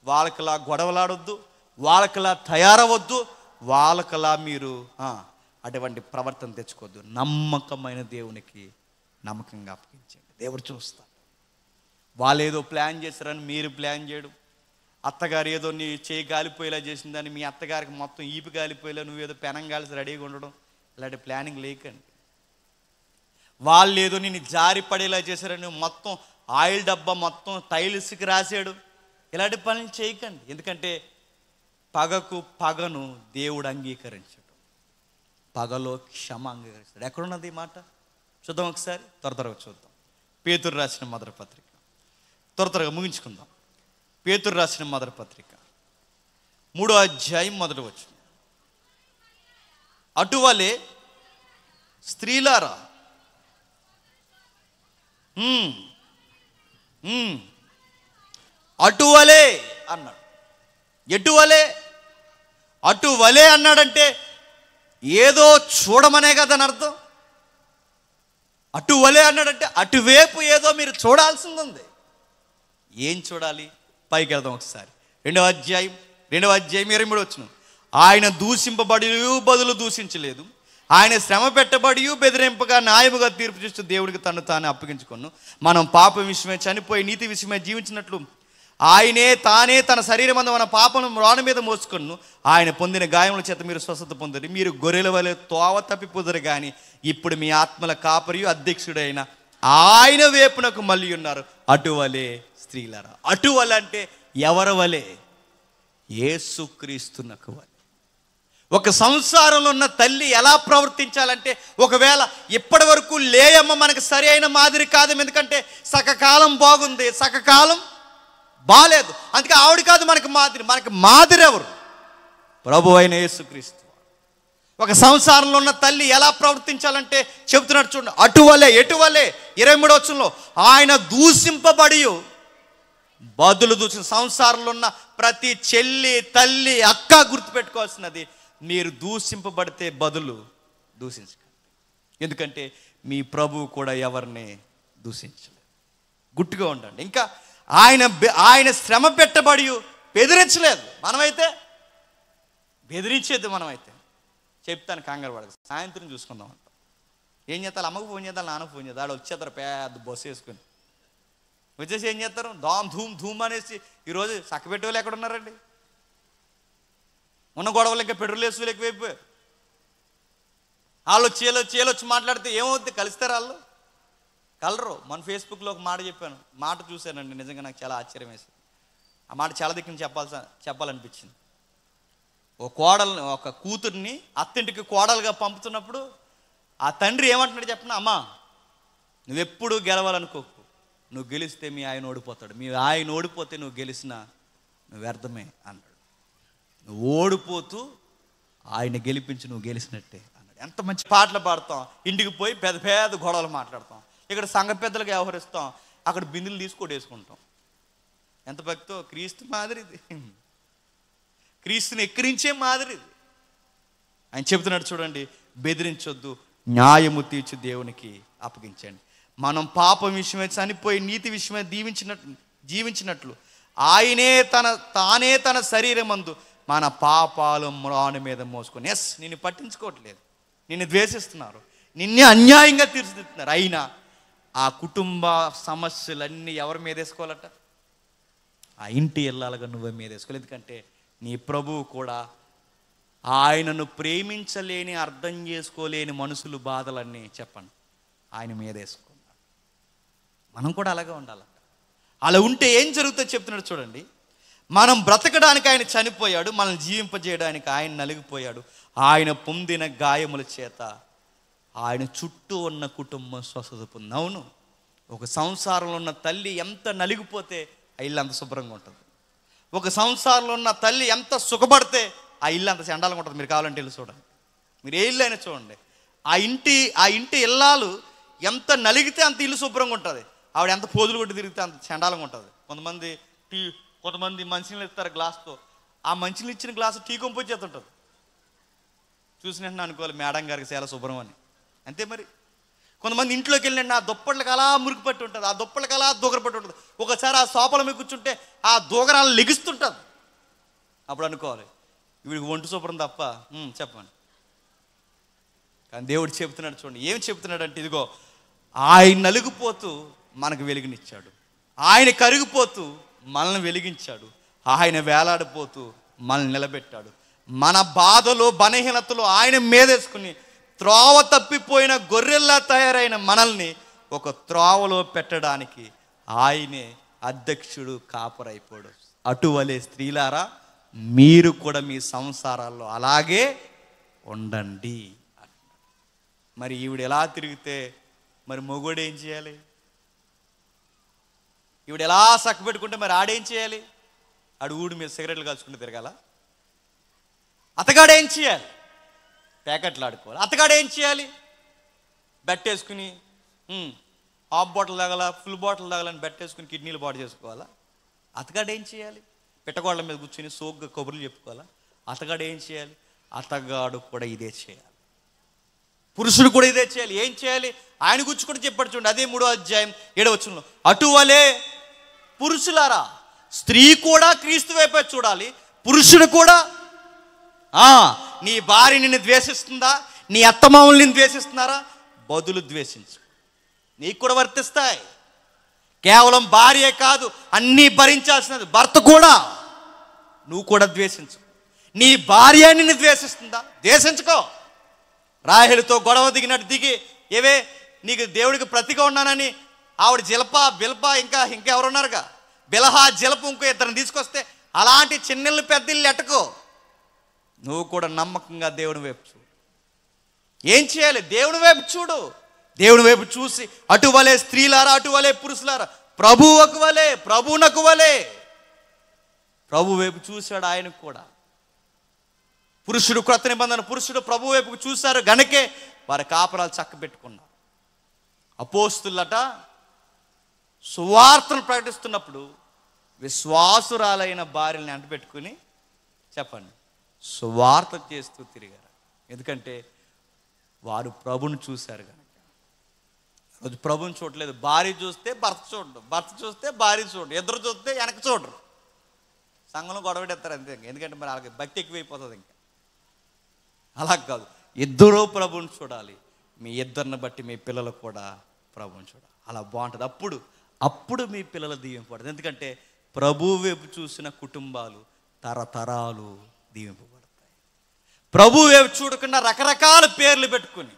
వాళ్ళకిలా గొడవలాడొద్దు, వాళ్ళకిలా తయారవద్దు, వాళ్ళకిలా మీరు అటువంటి ప్రవర్తన తెచ్చుకోవద్దు. నమ్మకమైన దేవునికి నమ్మకంగా అప్పగించండి, దేవుడు చూస్తాడు. వాళ్ళు ఏదో ప్లాన్ చేశారని మీరు ప్లాన్ చేయడం, అత్తగారు ఏదో నీ చేయి గాలిపోయేలా చేసిందని మీ అత్తగారికి మొత్తం ఈపు గాలిపోయేలా నువ్వేదో పెనం గాలిసి రెడీగా ఉండడం, ఇలాంటి ప్లానింగ్ లేకండి. వాళ్ళు ఏదో నేను జారి పడేలా చేశారని మొత్తం ఆయిల్ డబ్బా మొత్తం టైల్స్కి రాసాడు, ఇలాంటి పనులు చేయకండి. ఎందుకంటే పగకు పగను దేవుడు అంగీకరించడు, పగలో క్షమ అంగీకరిస్తాడు. ఎక్కడున్నది ఈ మాట చూద్దాం ఒకసారి, త్వరగా చూద్దాం. పేతురు రాసిన మొదటి పత్రిక, త్వరగా ముగించుకుందాం. పేతురు రాసిన మొదటి పత్రిక 3వ అధ్యాయం 1వ వచనం. అటువలే స్త్రీలారా అటువలే అన్నాడు. ఎటువలే? అటువలే అన్నాడంటే ఏదో చూడమనే కదా అని అర్థం. అటువలే అన్నాడంటే అటువైపు ఏదో మీరు చూడాల్సింది ఉంది. ఏం చూడాలి? పైకి వెళ్దాం ఒకసారి. 2వ అధ్యాయం 23వ వచనం. ఆయన దూషింపబడి బదులు దూషించలేదు, ఆయన శ్రమ పెట్టబడి బెదిరింపగా న్యాయముగా తీర్పు చేస్తూ దేవుడికి తను తానే అప్పగించుకొను. మనం పాపం విషయమే చనిపోయి నీతి విషయమే జీవించినట్లు తానే తన శరీరం అందు మన పాపను రాణి మీద మోసుకొను. ఆయన పొందిన గాయముల చేత మీరు స్వస్థత పొందరు. మీరు గొర్రెల వలె తోవ తప్పిపోదరు కానీ ఇప్పుడు మీ ఆత్మల కాపరియు అధ్యక్షుడైన ఆయన వైపునకు మళ్ళీ ఉన్నారు. అటువలే స్త్రీలారా. అటువలే అంటే ఎవరి వలె? యేసుక్రీస్తునకు వలె. ఒక సంసారంలో ఉన్న తల్లి ఎలా ప్రవర్తించాలంటే, ఒకవేళ ఇప్పటి వరకు లేయమ్మ మనకు సరి అయిన మాదిరి కాదు, ఎందుకంటే సకకాలం బాగుంది, సకకాలం బాలేదు, అందుకే ఆవిడ కాదు మనకు మాదిరి. మనకు మాదిరి ఎవరు? ప్రభు అయిన యేసుక్రీస్తు. ఒక సంసారంలో ఉన్న తల్లి ఎలా ప్రవర్తించాలంటే చెబుతున్నాడు చూడండి. అటువలే. ఎటువలే? 23వ వచనంలో ఆయన దూషింపబడి బదులు దూషించిన. సంసారంలో ఉన్న ప్రతి చెల్లి, తల్లి, అక్క గుర్తుపెట్టుకోవాల్సినది, మీరు దూషింపబడితే బదులు దూషించకండి. ఎందుకంటే మీ ప్రభువు కూడా ఎవరిని దూషించలేదు. గుట్టుగా ఉండండి. ఇంకా ఆయన శ్రమ పెట్టబడి బెదిరించలేదు. మనమైతే బెదిరించేది. మనమైతే చెప్తాను, కంగారు పడదు, సాయంత్రం చూసుకుందాం అంట. ఏం చేస్తారు? అమ్మకు ఫోన్ చేద్దాం, నాన్నకు ఫోన్ చేద్దాం. ఆడ వచ్చేస్తారు పెద్ద బస్సు వేసుకుని. వచ్చేసి ఏం చేస్తారు? ధూమ్ అనేసి. ఈరోజు చక్కబెట్టే వాళ్ళు ఎక్కడ ఉన్నారండి? ఉన్న గొడవలు ఇంకా పెట్రోల్ వేసు ఎక్కువైపోయారు. వాళ్ళు చేలొచ్చి మాట్లాడితే ఏమవుద్ది? కలుస్తారు వాళ్ళు? కలరు. మన ఫేస్బుక్లో ఒక మాట చెప్పాను, మాట చూశానండి, నిజంగా నాకు చాలా ఆశ్చర్యం వేసింది. ఆ మాట చాలా దిక్కుని చెప్పాలనిపించింది. ఒక కూతుర్ని అత్తింటికి కోడలుగా పంపుతున్నప్పుడు ఆ తండ్రి ఏమంటున్నాడు చెప్పిన, అమ్మా నువ్వెప్పుడు గెలవాలనుకోకు, నువ్వు గెలిస్తే మీ ఆయన ఓడిపోతాడు, మీ ఆయన ఓడిపోతే నువ్వు గెలిచినా నువ్వు వ్యర్థమే అన్నాడు. నువ్వు ఓడిపోతూ ఆయన గెలిపించి నువ్వు గెలిచినట్టే అన్నాడు. ఎంత మంచి పాటలు పాడతాం, ఇంటికి పోయి పెద్ద పెద్ద గొడవలు మాట్లాడతాం, ఇక్కడ సంఘ పెద్దలకు వ్యవహరిస్తాం, అక్కడ బిందులు తీసుకొని వేసుకుంటాం. ఎంత భక్తో! క్రీస్తు మాదిరిది, క్రీస్తుని ఎక్కిరించే మాదిరిది. ఆయన చెబుతున్నాడు చూడండి, బెదిరించొద్దు, న్యాయము తీర్చి దేవునికి అప్పగించండి. మనం పాపం విషయమే చనిపోయి నీతి విషయమే జీవించినట్లు తానే తన శరీరమందు మన పాపాలు మ్రాను మీద మోసుకొని. నిన్ను పట్టించుకోవట్లేదు, నిన్ను ద్వేషిస్తున్నారు, నిన్నే అన్యాయంగా తీర్చిదిద్దుతున్నారు. అయినా ఆ కుటుంబ సమస్యలన్నీ ఎవరి మీద వేసుకోవాలట? ఆ ఇంటి ఇల్లాలుగా నువ్వే మీద వేసుకోవాలి. ఎందుకంటే నీ ప్రభువు కూడా ఆయనను ప్రేమించలేని, అర్థం చేసుకోలేని మనుషులు బాధలన్నీ చెప్పండి ఆయన మీద వేసుకున్నాడు. మనం కూడా అలాగే ఉండాలి. అలా ఉంటే ఏం జరుగుతుందో చెప్తున్నాడు చూడండి. మనం బ్రతకడానికి ఆయన చనిపోయాడు, మనల్ని జీవింపజేయడానికి ఆయన నలిగిపోయాడు. ఆయన పొందిన గాయముల చేత ఆయన చుట్టూ ఉన్న కుటుంబం స్వస్థత పొంది. అవును, ఒక సంసారంలో ఉన్న తల్లి ఎంత నలిగిపోతే ఆ ఇల్లు అంత శుభ్రంగా ఉంటుంది. ఒక సంసారంలో ఉన్న తల్లి ఎంత సుఖపడితే ఆ ఇల్లు అంత చండాలంగా ఉంటుంది. మీరు కావాలంటే ఇల్లు చూడండి, మీరు ఏ ఇల్లు అయినా చూడండి. ఆ ఇంటి ఇల్లాలు ఎంత నలిగితే అంత ఇల్లు శుభ్రంగా ఉంటుంది. ఆవిడ ఎంత పోదులు కొట్టి తిరిగితే అంత చండాలంగా ఉంటుంది. కొంతమంది మంచినీళ్ళు ఇస్తారు గ్లాస్తో, ఆ మంచినీళ్ళు ఇచ్చిన గ్లాసు టీ కొంపు చేస్తుంటుంది. చూసినట్టు అనుకోవాలి మేడం గారికి చాలా శుభ్రం అని, అంతే మరి. కొంతమంది ఇంట్లోకి వెళ్ళినండి ఆ దుప్పట్లకు అలా మురికి పట్టి ఉంటుంది, ఆ దుప్పట్లకు అలా దూగర పట్టి ఉంటుంది. ఒకసారి ఆ సోపల మీద కూర్చుంటే ఆ దూగరాలు లెగిస్తుంటుంది. అప్పుడు అనుకోవాలి వీడికి ఒంటి శుభ్రం తప్ప. చెప్పండి. కానీ దేవుడు చెప్తున్నాడు చూడండి, ఏం చెప్తున్నాడు అంటే, ఇదిగో ఆయన నలిగిపోతూ మనకు వెలుగునిచ్చాడు, ఆయన కరిగిపోతూ మనల్ని వెలిగించాడు, ఆయన వేలాడిపోతూ మనల్ని నిలబెట్టాడు. మన బాధలు బలహీనతలు ఆయన మీదేసుకుని త్రోవ తప్పిపోయిన గొర్రెల్లా తయారైన మనల్ని ఒక త్రోవలో పెట్టడానికి ఆయనే అధ్యక్షుడు, కాపరైపోడు. అటువలే స్త్రీలారా మీరు కూడా మీ సంసారాల్లో అలాగే ఉండండి. మరి ఈవిడ ఎలా తిరిగితే మరి మొగుడు ఏం చేయాలి? ఈవిడ ఎలా సక్కబెట్టుకుంటే మరి ఆడేం చేయాలి? ఆడు ఊడి మీద సిగరెట్లు కాల్చుకుంటూ తిరగాల? అతగాడు ఏం చేయాలి? ప్యాకెట్లు ఆడుకోవాలి. అతగాడు ఏం చేయాలి? బెట్టేసుకుని హాఫ్ బాటిల్ తాగాల, ఫుల్ బాటిల్ తాగాలని బెట్టేసుకుని కిడ్నీలు పాడు చేసుకోవాలా? అతగాడు ఏం చేయాలి? పిట్టగోళ్ళ మీద కూర్చొని సోగ్గా కబుర్లు చెప్పుకోవాలా? అతగాడు ఏం చేయాలి? అతగాడు కూడా ఇదే చేయాలి. పురుషుడు కూడా ఇదే చేయాలి. ఏం చేయాలి? ఆయన గురించి కూడా చెప్పాడు చూడండి, అదే 3వ అధ్యాయం 7వ వచనంలో. అటువలే పురుషులారా, స్త్రీ కూడా క్రీస్తు వైపే చూడాలి, పురుషుడు కూడా. నీ భార్య నిన్ను ద్వేషిస్తుందా? నీ అత్తమామలు నిన్ను ద్వేషిస్తున్నారా? బదులు ద్వేషించు, నీకు కూడా వర్తిస్తాయి. కేవలం భార్యే కాదు, అన్నీ భరించాల్సినది భర్త కూడా. నువ్వు కూడా ద్వేషించు. నీ భార్య నిన్ను ద్వేషిస్తుందా? ద్వేషించుకో. రాహేలుతో గొడవ దిగినట్టు దిగి, ఏవే నీకు దేవుడికి ప్రతిగా ఉన్నానని ఆవిడ బిల్ప ఇంకెవరున్నారుగా, బిలహా జలపు ఇంకో ఇద్దరిని తీసుకొస్తే అలాంటి చిన్నళ్ళు పెద్దిళ్ళు ఎట్టుకో. నువ్వు కూడా నమ్మకంగా దేవుని వైపు చూడు. ఏం చేయాలి? దేవుని వైపు చూడు. దేవుని వైపు చూసి అటువలే స్త్రీలారా, అటువలే పురుషులారా, ప్రభువుకు వలే, ప్రభువునకు వలే. ప్రభు వైపు చూశాడు ఆయనకు కూడా. పురుషుడు క్రొత్త నిబంధన పురుషుడు ప్రభు వైపుకు చూశారు గనకే వారి కాపురాలు చక్కబెట్టుకున్నారు. అపోస్తులట సువార్తను ప్రకటిస్తున్నప్పుడు విశ్వాసురాలైన భార్యల్ని అంటపెట్టుకుని చెప్పండి సువార్త చేస్తూ తిరిగారు. ఎందుకంటే వారు ప్రభుని చూశారు కనుక. రోజు ప్రభుని చూడలేదు. భార్య చూస్తే భర్త చూడడు, భర్త చూస్తే భార్య చూడడు, ఇద్దరు చూస్తే వెనక చూడరు. సంఘంలో గొడవడేస్తారు అంతే. ఎందుకంటే మరి వాళ్ళకి భక్తి ఎక్కువైపోతుంది. ఇంకా అలా కాదు, ఇద్దరూ ప్రభుని చూడాలి. మీ ఇద్దరిని బట్టి మీ పిల్లలు కూడా ప్రభుని చూడాలి. అలా బాగుంటుంది. అప్పుడు మీ పిల్లల దీవింపబడుతుంది. ఎందుకంటే ప్రభు వైపు చూసిన కుటుంబాలు తరతరాలు దీవింపబడతాయి. ప్రభు వైపు చూడకుండా రకరకాల పేర్లు పెట్టుకుని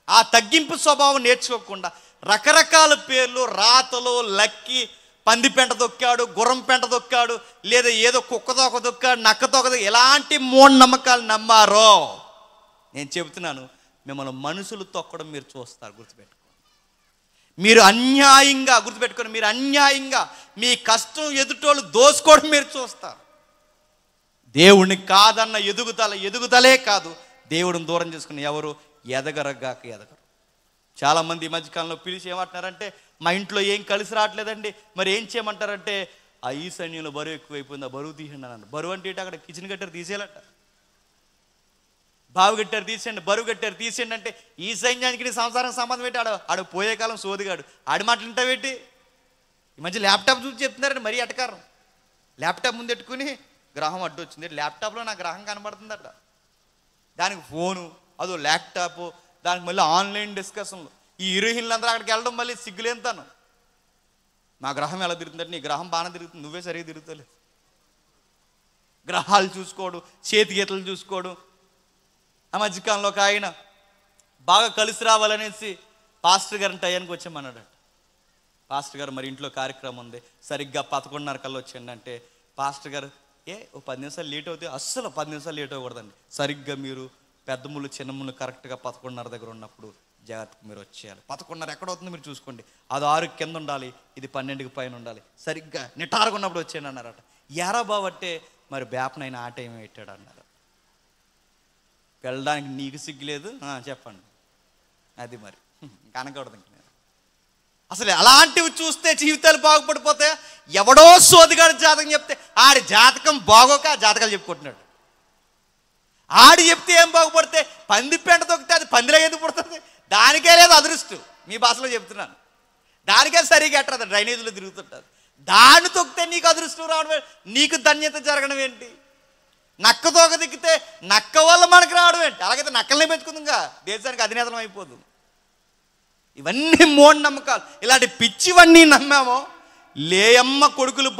ఆ తగ్గింపు స్వభావం నేర్చుకోకుండా రకరకాల పేర్లు, రాతలు, లక్కి, పంది పెంట దొక్కాడు, గుర్రం పెంట దొక్కాడు, లేదా ఏదో కుక్క తోక దొక్కాడు, నక్క తోక, ఎలాంటి మూఢనమ్మకాలు నమ్మారో నేను చెబుతున్నాను. మిమ్మల్ని మనుషులు తొక్కడం మీరు చూస్తారు. గుర్తుపెట్టుకోండి. మీరు అన్యాయంగా గుర్తుపెట్టుకోండి, మీరు అన్యాయంగా మీ కష్టం ఎదుటోళ్ళు దోసుకోవడం మీరు చూస్తారు. దేవుడిని కాదన్న ఎదుగుదలే కాదు, దేవుడిని దూరం చేసుకుని ఎవరు ఎదగరగాక ఎదగరు. చాలామంది ఈ మధ్యకాలంలో పిలిచి ఏమంటున్నారంటే, మా ఇంట్లో ఏం కలిసి రావట్లేదండి, మరి ఏం చేయమంటారంటే, ఆ ఈ సైన్యంలో బరువు ఎక్కువైపోయింది, ఆ బరువు తీయండి అన్నాను. బరువు అంటే అక్కడ కిచెన్ గట్టారు తీసేయాలట, బావి గట్టారు తీసేయండి, బరువు గట్టారు తీసేయండి అంటే ఈ సైన్యానికి సంసారం సంబంధం పెట్టి ఆడ పోయే కాలం సోదిగాడు ఆడి మాటలు వింటావేంటి? ఈ మధ్య ల్యాప్టాప్ చూసి చెప్తున్నారండి మరీ అటకారం. ల్యాప్టాప్ ముందు పెట్టుకుని గ్రహం అడ్డు వచ్చింది, ల్యాప్టాప్లో నా గ్రహం కనబడుతుందట, దానికి ఫోను, అదో ల్యాప్టాప్, దానికి మళ్ళీ ఆన్లైన్ డిస్కషన్లు. ఈ హీరోయిన్లందరూ అక్కడికి వెళ్ళడం మళ్ళీ సిగ్గులేంతాను. నా గ్రహం ఎలా తిరుగుతుందంటే, నీ గ్రహం బాగానే తిరుగుతుంది, నువ్వే సరిగ్గా తిరుగుతలేదు. గ్రహాలు చూసుకోవడం, చేతి గీతలు చూసుకోవడం, ఆ మధ్యకాలంలో ఒక ఆయన బాగా కలిసి రావాలనేసి పాస్టర్ గారిని టయానికి వచ్చామన్నాడట. పాస్టర్ గారు మరి ఇంట్లో కార్యక్రమం ఉంది, సరిగ్గా 11:30 కల్లా వచ్చేయండి అంటే పాస్టర్ గారు ఓ 10 నిమిషాలు లేట్ అవుతుంది, అస్సలు 10 నిమిషాలు లేట్ అవ్వకూడదండి, సరిగ్గా మీరు పెద్ద ముళ్ళు చిన్న ముళ్ళు కరెక్ట్గా 11:30 దగ్గర ఉన్నప్పుడు జాగ్రత్తగా మీరు వచ్చేయాలి. 11:30 ఎక్కడ అవుతుందో మీరు చూసుకోండి, అది 6 కింద ఉండాలి, ఇది 12కి పైన ఉండాలి, సరిగ్గా నిటారుగా ఉన్నప్పుడు వచ్చేయండి అన్నారట. ఎరా బాబట్టే మరి బేపనైనా ఆ టైం పెట్టాడు అన్నారు. వెళ్ళడానికి నీకు సిగ్గులేదు చెప్పండి, అది మరి కనకూడదు. ఇంక నేను అసలు అలాంటివి చూస్తే జీవితాలు బాగుపడిపోతే, ఎవడో సోదిగాడి జాతకం చెప్తే ఆడి జాతకం బాగోక ఆ జాతకాలు చెప్పుకుంటున్నాడు. ఆడి చెప్తే ఏం బాగుపడితే, పంది పెంట తొక్కితే అది పందిలో ఎందుకు పుడుతుంది, దానికే లేదు అదృష్టం. మీ భాషలో చెప్తున్నాను, దానికే సరిగా ఎట్టదు, డ్రైనేజీలో తిరుగుతుంటుంది. దాన్ని తొక్కితే నీకు అదృష్టం రావడం, నీకు ధన్యత జరగడం ఏంటి? నక్క తోక దిక్కితే నక్క వల్ల మనకు రావడం ఏంటి? అలాగైతే నక్కల్ని పెంచుకుందాంగా, దేశానికి అధినేతనం అయిపోదు. ఇవన్నీ మూఢనమ్మకాలు. ఇలాంటి పిచ్చివన్నీ నమ్మామో లేయమ్మ కొడుకులు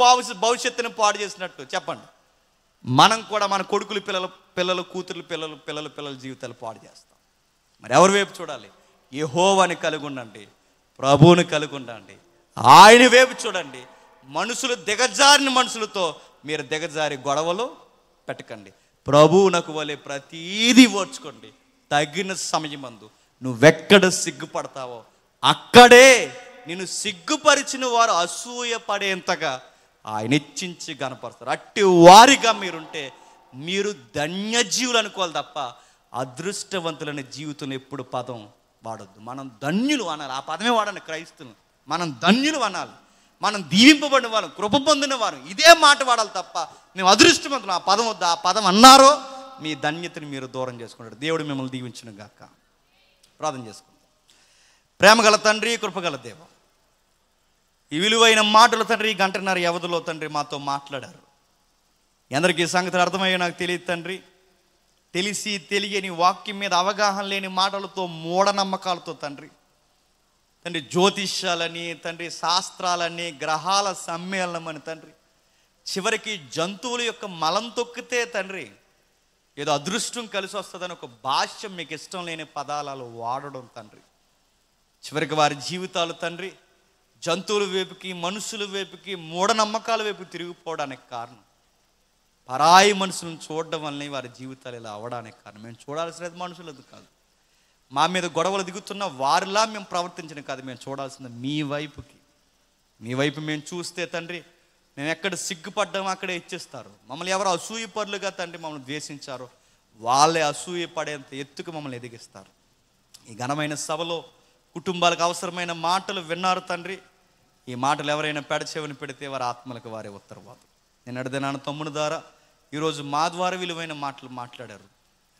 భవిష్యత్తుని పాడు చేసినట్టు. చెప్పండి, మనం కూడా మన కొడుకులు పిల్లలు కూతురు పిల్లల జీవితాలు పాడు చేస్తాం. మరి ఎవరి వైపు చూడాలి? యెహోవాని కలిగి ఉండండి, ప్రభువుని కలిగి ఉండండి, ఆయన వైపు చూడండి. మనుషులు దిగజారిన మనుషులతో మీరు దిగజారి గొడవలు పెట్టకండి. ప్రభువునకు వలె ప్రతీది ఓర్చుకోండి. తగిన సమయమందు నువ్వెక్కడ సిగ్గుపడతావో అక్కడే నిన్ను సిగ్గుపరిచిన వారు అసూయ పడేంతగా ఆయన హెచ్చించి గనపరుస్తారు. అట్టి వారిగా మీరుంటే మీరు ధన్యజీవులు అనుకోవాలి తప్ప అదృష్టవంతులనే జీవితంలో ఎప్పుడు పదం వాడొద్దు. మనం ధన్యులు అనాలి, ఆ పదమే వాడండి. క్రైస్తువులు మనం ధన్యులు అనాలి, మనం దీవింపబడిన వారు, కృప పొందిన వారు, ఇదే మాట వాడాలి తప్ప మేము అదృష్టవంతులు ఆ పదం వద్దు. ఆ పదం అన్నారో మీ ధన్యతని మీరు దూరం చేసుకుంటారు. దేవుడు మిమ్మల్ని దీవించును గాక. ప్రార్థన చేసుకుంటాం. ప్రేమగల తండ్రి, కృపగల దేవ, ఈ విలువైన మాటలు తండ్రి, 1.5 గంటల వ్యవధిలో తండ్రి మాతో మాట్లాడారు. ఎందరికీ సంగతులు అర్థమయ్యో నాకు తెలియదు తండ్రి. తెలిసి తెలియని వాక్యం మీద అవగాహన లేని మాటలతో, మూఢనమ్మకాలతో తండ్రి జ్యోతిష్యాలని తండ్రి, శాస్త్రాలని, గ్రహాల సమ్మేళనం అని తండ్రి, చివరికి జంతువుల యొక్క మలం తొక్కితే తండ్రి ఏదో అదృష్టం కలిసి వస్తుందని ఒక భాష్యం మీకు ఇష్టం లేని పదాలు వాడడం తండ్రి, చివరికి వారి జీవితాలు తండ్రి జంతువుల వైపుకి, మనుషుల వైపుకి, మూఢనమ్మకాల వైపు తిరిగిపోవడానికి కారణం పరాయి మనుషులను చూడడం వల్లనే వారి జీవితాలు ఇలా అవ్వడానికి కారణం. మేము చూడాల్సినది మనుషులది కాదు, మా మీద గొడవలు దిగుతున్న వారిలా మేము ప్రవర్తించడం కాదు. మేము చూడాల్సింది మీ వైపుకి. మీ వైపు మేము చూస్తే తండ్రి మేము ఎక్కడ సిగ్గుపడ్డామో అక్కడే ఇచ్చేస్తారు. మమ్మల్ని ఎవరు అసూయ పరులుగా తండ్రి మమ్మల్ని ద్వేషించారో వాళ్ళే అసూయ పడేంత ఎత్తుకు మమ్మల్ని ఎదిగిస్తారు. ఈ ఘనమైన సభలో కుటుంబాలకు అవసరమైన మాటలు విన్నారు తండ్రి. ఈ మాటలు ఎవరైనా పెడచెవిని పెడితే వారి ఆత్మలకు వారే ఉత్తరవాదు. నిన్నటి దినాన తమ్ముడు ద్వారా, ఈరోజు మా ద్వారా విలువైన మాటలు మాట్లాడారు.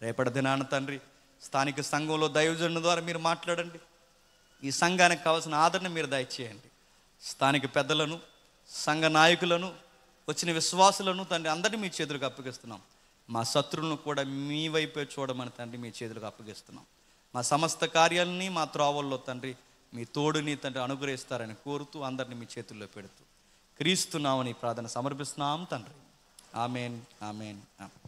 రేపటి దినాన తండ్రి స్థానిక సంఘంలో దైవజనుల ద్వారా మీరు మాట్లాడండి. ఈ సంఘానికి కావాల్సిన ఆదరణ మీరు దయచేయండి. స్థానిక పెద్దలను, సంఘ నాయకులను, వచ్చిన విశ్వాసులను తండ్రి అందరినీ మీ చేతులకు అప్పగిస్తున్నాం. మా శత్రువులను కూడా మీ వైపే చూడమని తండ్రి మీ చేతులకు అప్పగిస్తున్నాం. మా సమస్త కార్యాలని మా త్రోవల్లో తండ్రి మీ తోడుని తండ్రి అనుగ్రహిస్తారని కోరుతూ అందరినీ మీ చేతుల్లో పెడుతూ క్రీస్తున్నామని ప్రార్థన సమర్పిస్తున్నాం తండ్రి. Amen, amen, amen.